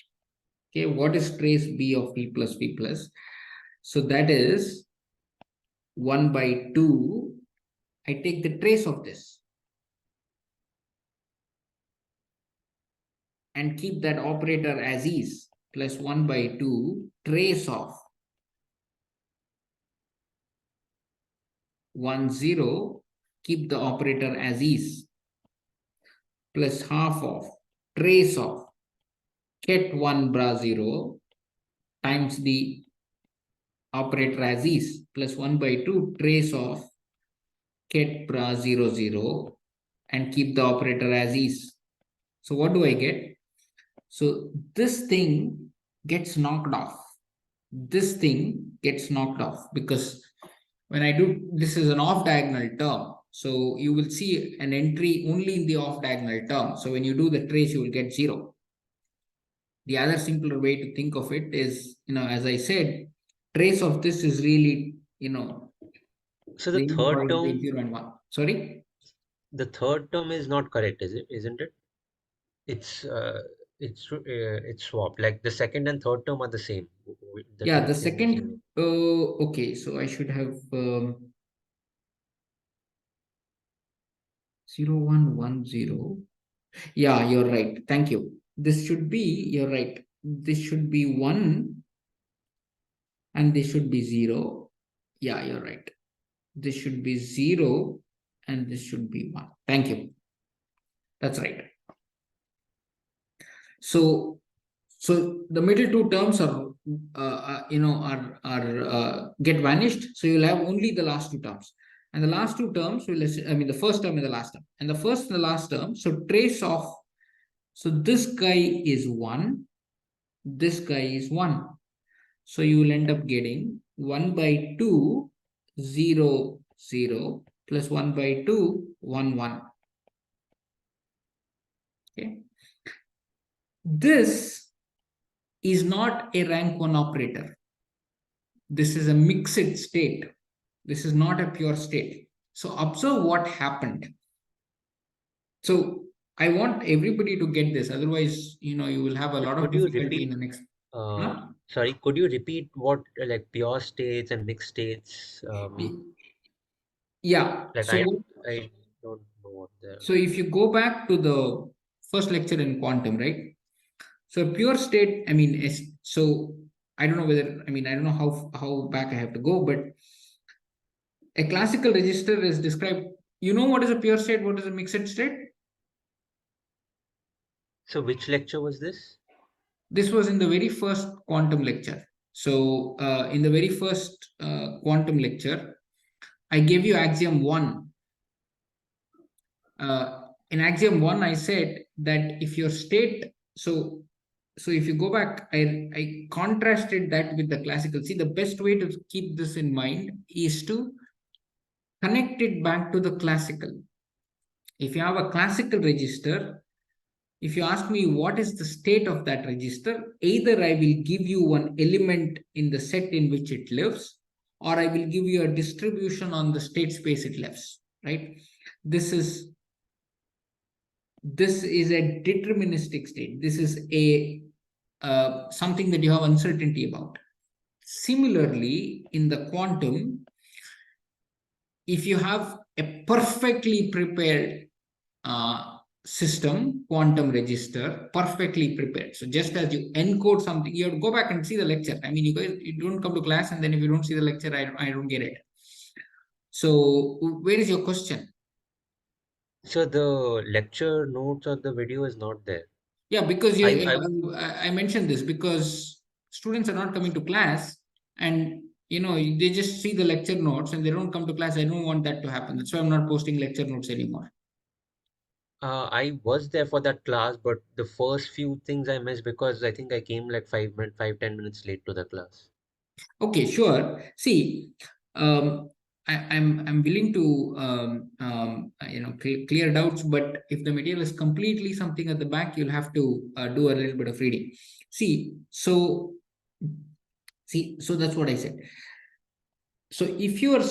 Okay, what is trace B of phi plus phi plus? So that is 1 by 2. I take the trace of this and keep that operator as is, plus 1 by 2 trace of 1, 0, keep the operator as is, plus half of trace of ket 1 bra 0 times the operator as is, plus 1 by 2 trace of ket bra 0, 0, and keep the operator as is. So what do I get? So this thing gets knocked off. This thing gets knocked off because when I do, this is an off diagonal term. So you will see an entry only in the off diagonal term. So when you do the trace, you will get 0. the other simpler way to think of it is, as I said, trace of this is really, So the the third interval between term, 0 and 1. Sorry? is not correct, isn't it? It's swapped. Like the second and third term are the same. The Yeah, two the things are same. second, okay, so I should have 0, 1, 1, 0. Yeah, you're right. Thank you. You're right. This should be 1 and this should be 0. Yeah, you're right. This should be 0 and this should be 1. Thank you. That's right. So the middle two terms are get vanished. So you'll have only the last two terms. And the last two terms will, the first term and the last term. And the first and the last term, so trace of, so this guy is 1, this guy is 1. So you will end up getting 1 by 2, 0, 0, plus 1 by 2, 1, 1. Okay. This is not a rank 1 operator. This is a mixed state. This is not a pure state. So observe what happened. So I want everybody to get this. Otherwise, you will have a lot of Could you difficulty in repeat? the next. Sorry, could you repeat what like pure states and mixed states mean? Yeah. Like I don't know what the. So if you go back to the first lecture in quantum, right? So pure state, so I don't know whether, I don't know how back I have to go, but a classical register is described. You know what is a pure state? What is a mixed state? So which lecture was this? This was in the very first quantum lecture. So in the very first quantum lecture, I gave you axiom 1. In axiom 1, I said that if your state, so if you go back, I contrasted that with the classical. See, the best way to keep this in mind is to connect it back to the classical. If you have a classical register, if you ask me what is the state of that register, either I will give you one element in the set in which it lives, or I will give you a distribution on the state space it lives, right? This is a deterministic state. This is a something that you have uncertainty about. Similarly, in the quantum, if you have a perfectly prepared system, quantum register, perfectly prepared. So just as you encode something, you have to go back and see the lecture. You guys, you don't come to class, and then if you don't see the lecture, I don't get it. So where is your question? So the lecture notes or the video is not there. Yeah, because I I mentioned this because students are not coming to class, and they just see the lecture notes and they don't come to class. I don't want that to happen. That's why I'm not posting lecture notes anymore. I was there for that class, but the first few things I missed because I think I came like 10 minutes late to the class. Okay, sure. See, I'm willing to clear doubts, but if the material is completely something at the back, you'll have to do a little bit of reading. So that's what I said. So if your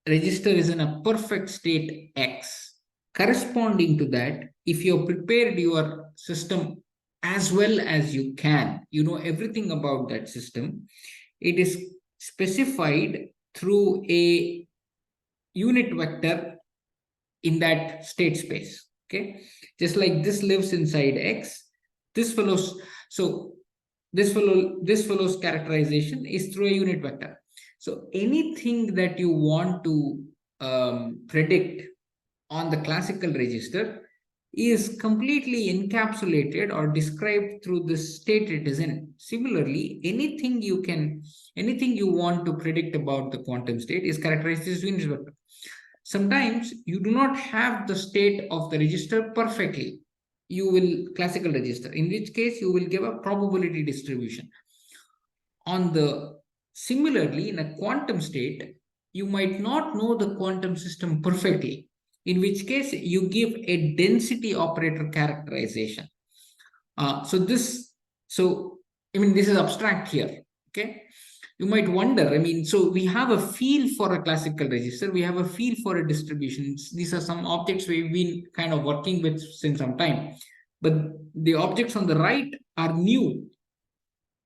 register is in a perfect state X, corresponding to that, if you've prepared your system as well as you can, you know everything about that system, it is specified through a unit vector in that state space. Okay, just like this lives inside X, this fellow's so this fellow's characterization is through a unit vector. So anything that you want to predict on the classical register is completely encapsulated or described through the state it is in. Similarly, anything you want to predict about the quantum state is characterized as unit vector. Sometimes you do not have the state of the register perfectly. You will classical register, in which case you will give a probability distribution. Similarly, in a quantum state, you might not know the quantum system perfectly, in which case you give a density operator characterization. So I mean, this is abstract here. Okay. You might wonder, I mean, so we have a feel for a classical register, we have a feel for a distribution. These are some objects we've been kind of working with since some time, but the objects on the right are new.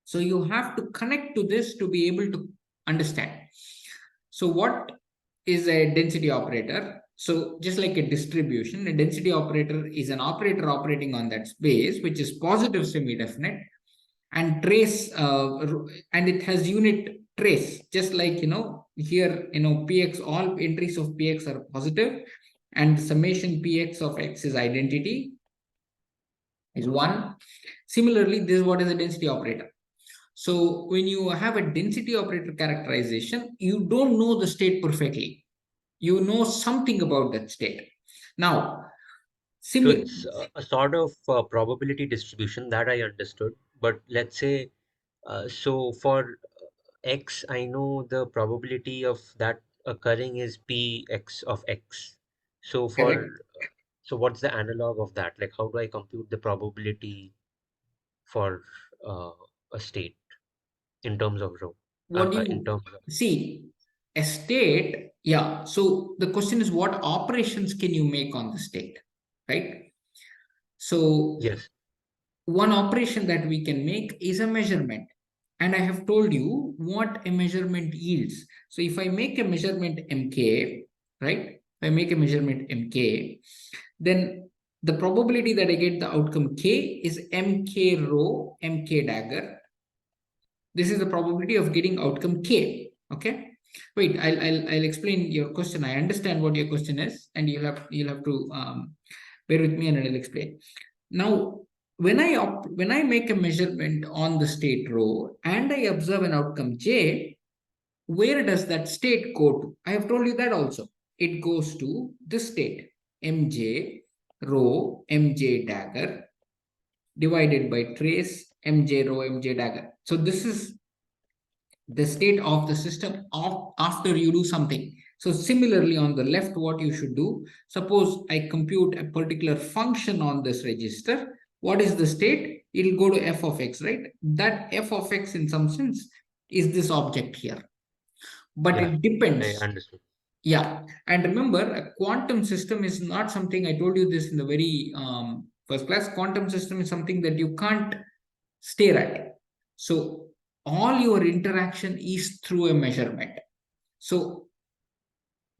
So you have to connect to this to be able to understand. So what is a density operator? So just like a distribution, a density operator is an operator operating on that space, which is positive semi-definite and trace, and it has unit trace, just like, here, px, all entries of px are positive, and summation px of x is identity, is 1. Similarly, this is what is a density operator. So when you have a density operator characterization, you don't know the state perfectly. You know something about that state. Now, So it's a sort of probability distribution that I understood. But let's say, so for x, I know the probability of that occurring is px of x. So correct. so what's the analog of that? Like, how do I compute the probability for uh, a state in terms of rho? What do In you terms of see? A state, yeah. So the question is, what operations can you make on the state, right? So yes, one operation that we can make is a measurement. And I have told you what a measurement yields. So if I make a measurement mk, right? If I make a measurement mk, then the probability that I get the outcome k is mk rho, mk dagger. This is the probability of getting outcome k. Okay. Wait, I'll explain your question. I understand what your question is, and you'll have to bear with me, and I'll explain. Now, when I make a measurement on the state rho and I observe an outcome j, where does that state go to? I have told you that also. It goes to this state, mj rho mj dagger divided by trace mj rho mj dagger. So this is the state of the system after you do something. So similarly, on the left, what you should do, suppose I compute a particular function on this register. What is the state? It'll go to f of x, right? That f of x in some sense is this object here. But yeah, it I depends. understood. Yeah. And remember, a quantum system is not something, I told you this in the very first class. Quantum system is something that you can't stare at. So all your interaction is through a measurement. So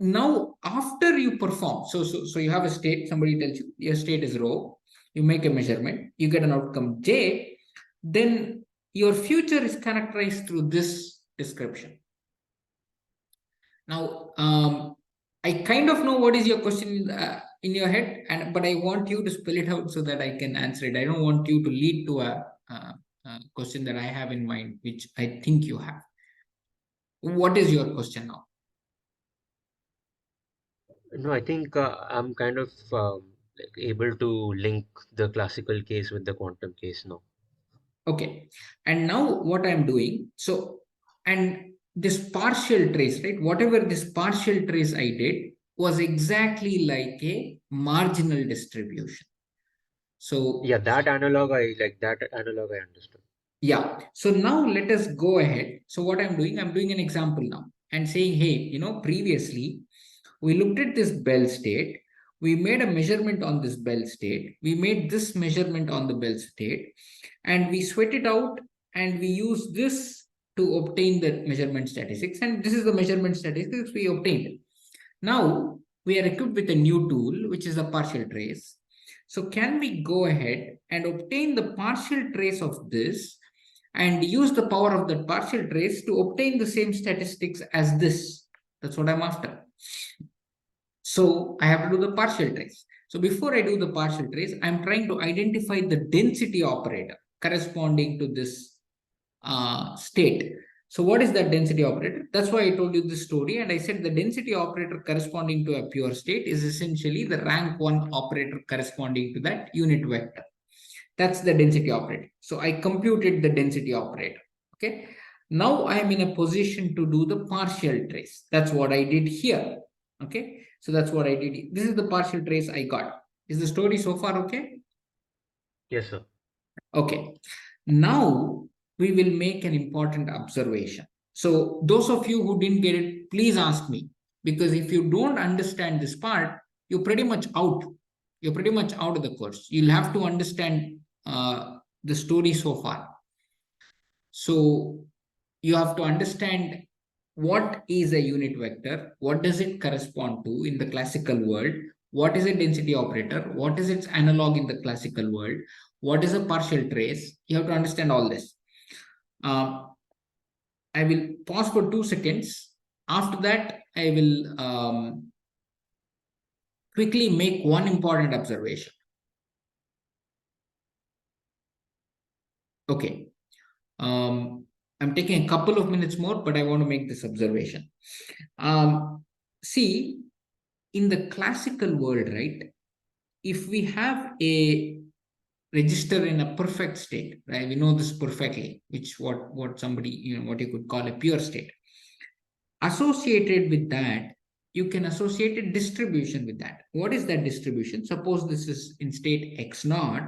now after you perform, so you have a state, somebody tells you your state is rho, you make a measurement, you get an outcome j, then your future is characterized through this description. Now, I kind of know what is your question in your head, but I want you to spell it out so that I can answer it. I don't want you to lead to a question that I have in mind, which I think you have. What is your question now? No, I think I'm kind of like able to link the classical case with the quantum case now. Okay. And now what I'm doing, so, and this partial trace, right? Whatever this partial trace I did was exactly like a marginal distribution. So Yeah, that analog I understood. yeah. So now let us go ahead. So what I'm doing an example now and saying, hey, previously we looked at this Bell state. We made a measurement on this Bell state. We made this measurement on the Bell state, and we sweat it out, and we use this to obtain the measurement statistics. And this is the measurement statistics we obtained. Now we are equipped with a new tool, which is a partial trace. So can we go ahead and obtain the partial trace of this and use the power of that partial trace to obtain the same statistics as this? That's what I'm after. So I have to do the partial trace. So before I do the partial trace, I'm trying to identify the density operator corresponding to this state. So what is that density operator? That's why I told you this story. And I said the density operator corresponding to a pure state is essentially the rank 1 operator corresponding to that unit vector. That's the density operator. So I computed the density operator. Okay. Now I am in a position to do the partial trace. That's what I did here. Okay. So that's what I did. This is the partial trace I got. Is the story so far okay? Yes, sir. Okay. Now we will make an important observation. So those of you who didn't get it, please ask me, because if you don't understand this part, you're pretty much out. You're pretty much out of the course. You'll have to understand the story so far. So you have to understand what is a unit vector, what does it correspond to in the classical world, what is a density operator, what is its analog in the classical world, what is a partial trace. You have to understand all this. I will pause for 2 seconds. After that, I will quickly make one important observation. Okay. I'm taking a couple of minutes more, but I want to make this observation. See, in the classical world, right, if we have a register in a perfect state, right, we know this perfectly, which what somebody, what you could call a pure state. Associated with that, you can associate a distribution with that. What is that distribution? Suppose this is in state x naught.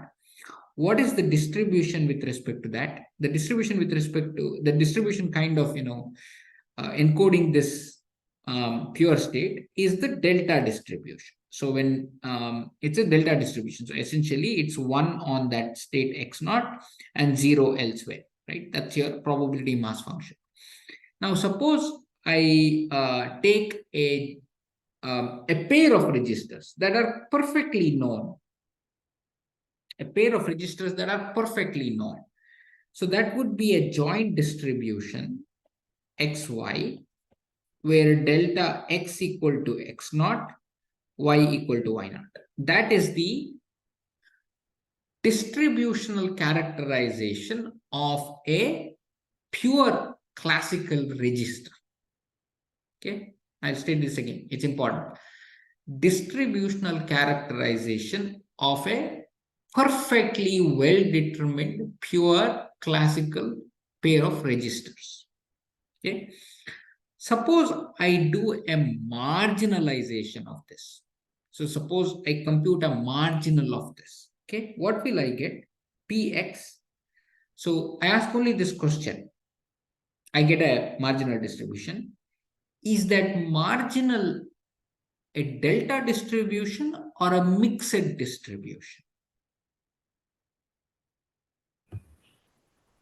What is the distribution with respect to that? The distribution with respect to the distribution kind of, encoding this pure state is the delta distribution. So when it's a delta distribution, so essentially it's 1 on that state x naught and 0 elsewhere, right? That's your probability mass function. Now suppose I take a pair of registers that are perfectly known. A pair of registers that are perfectly known. So that would be a joint distribution xy, where delta x equal to x naught, y equal to y naught. That is the distributional characterization of a pure classical register. Okay, I'll state this again. It's important. Distributional characterization of a perfectly well-determined pure classical pair of registers. Okay. Suppose I do a marginalization of this. So suppose I compute a marginal of this. Okay. What will I get? Px. So I ask only this question. I get a marginal distribution. Is that marginal a delta distribution or a mixed distribution?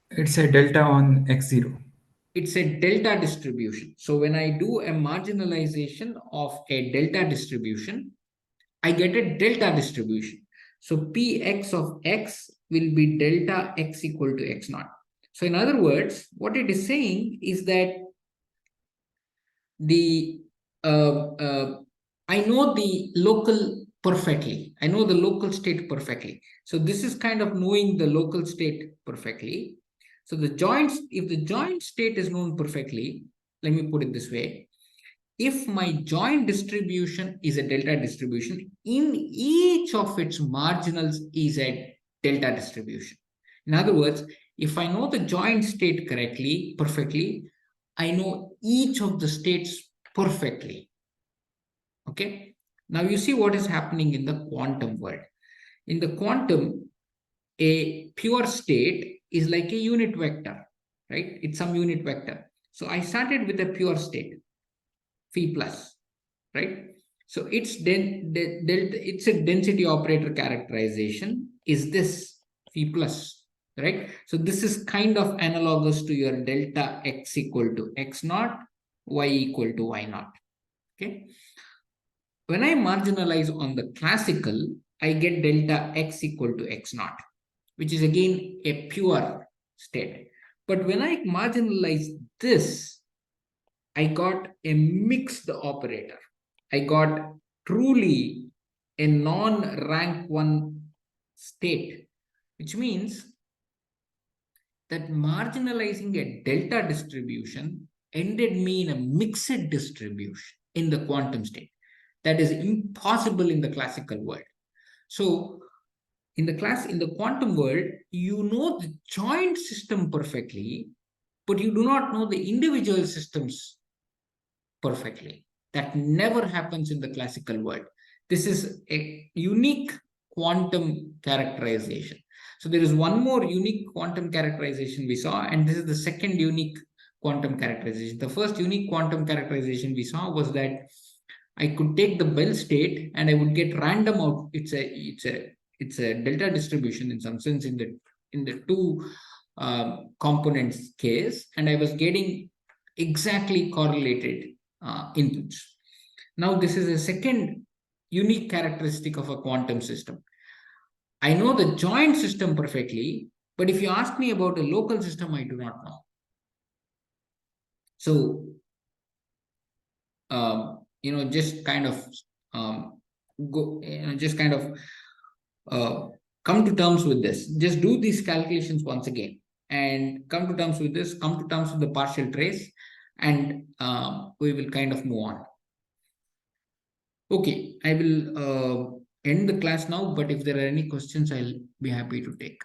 It's a delta on x0. It's a delta distribution. So when I do a marginalization of a delta distribution, I get a delta distribution. So Px of x will be delta x equal to x naught. So in other words, what it is saying is that the I know the local perfectly. I know the local state perfectly. So this is kind of knowing the local state perfectly. So if the joint state is known perfectly, let me put it this way. If my joint distribution is a delta distribution, in each of its marginals is a delta distribution. In other words, if I know the joint state perfectly, I know each of the states perfectly. Okay. Now you see what is happening in the quantum world. In the quantum, a pure state is like a unit vector, right? It's some unit vector. So I started with a pure state, phi plus, right? So it's it's a density operator characterization is this phi plus, right? So this is kind of analogous to your delta x equal to x naught, y equal to y naught. Okay. When I marginalize on the classical, I get delta x equal to x naught, which is again a pure state. But when I marginalize this, I got a mixed operator. I got truly a non-rank 1 state, which means that marginalizing a delta distribution ended me in a mixed distribution in the quantum state. That is impossible in the classical world. So in the quantum world, you know the joint system perfectly, but you do not know the individual systems perfectly. That never happens in the classical world. This is a unique quantum characterization. So there is one more unique quantum characterization we saw, and this is the second unique quantum characterization. The first unique quantum characterization we saw was that I could take the Bell state and I would get random out. It's a delta distribution in some sense in the two components case, and I was getting exactly correlated inputs. Now this is a second unique characteristic of a quantum system. I know the joint system perfectly, but if you ask me about a local system, I do not know. So just kind of just kind of come to terms with this. Just do these calculations once again and come to terms with this, come to terms with the partial trace, and we will kind of move on. Okay, I will end the class now, but if there are any questions, I'll be happy to take.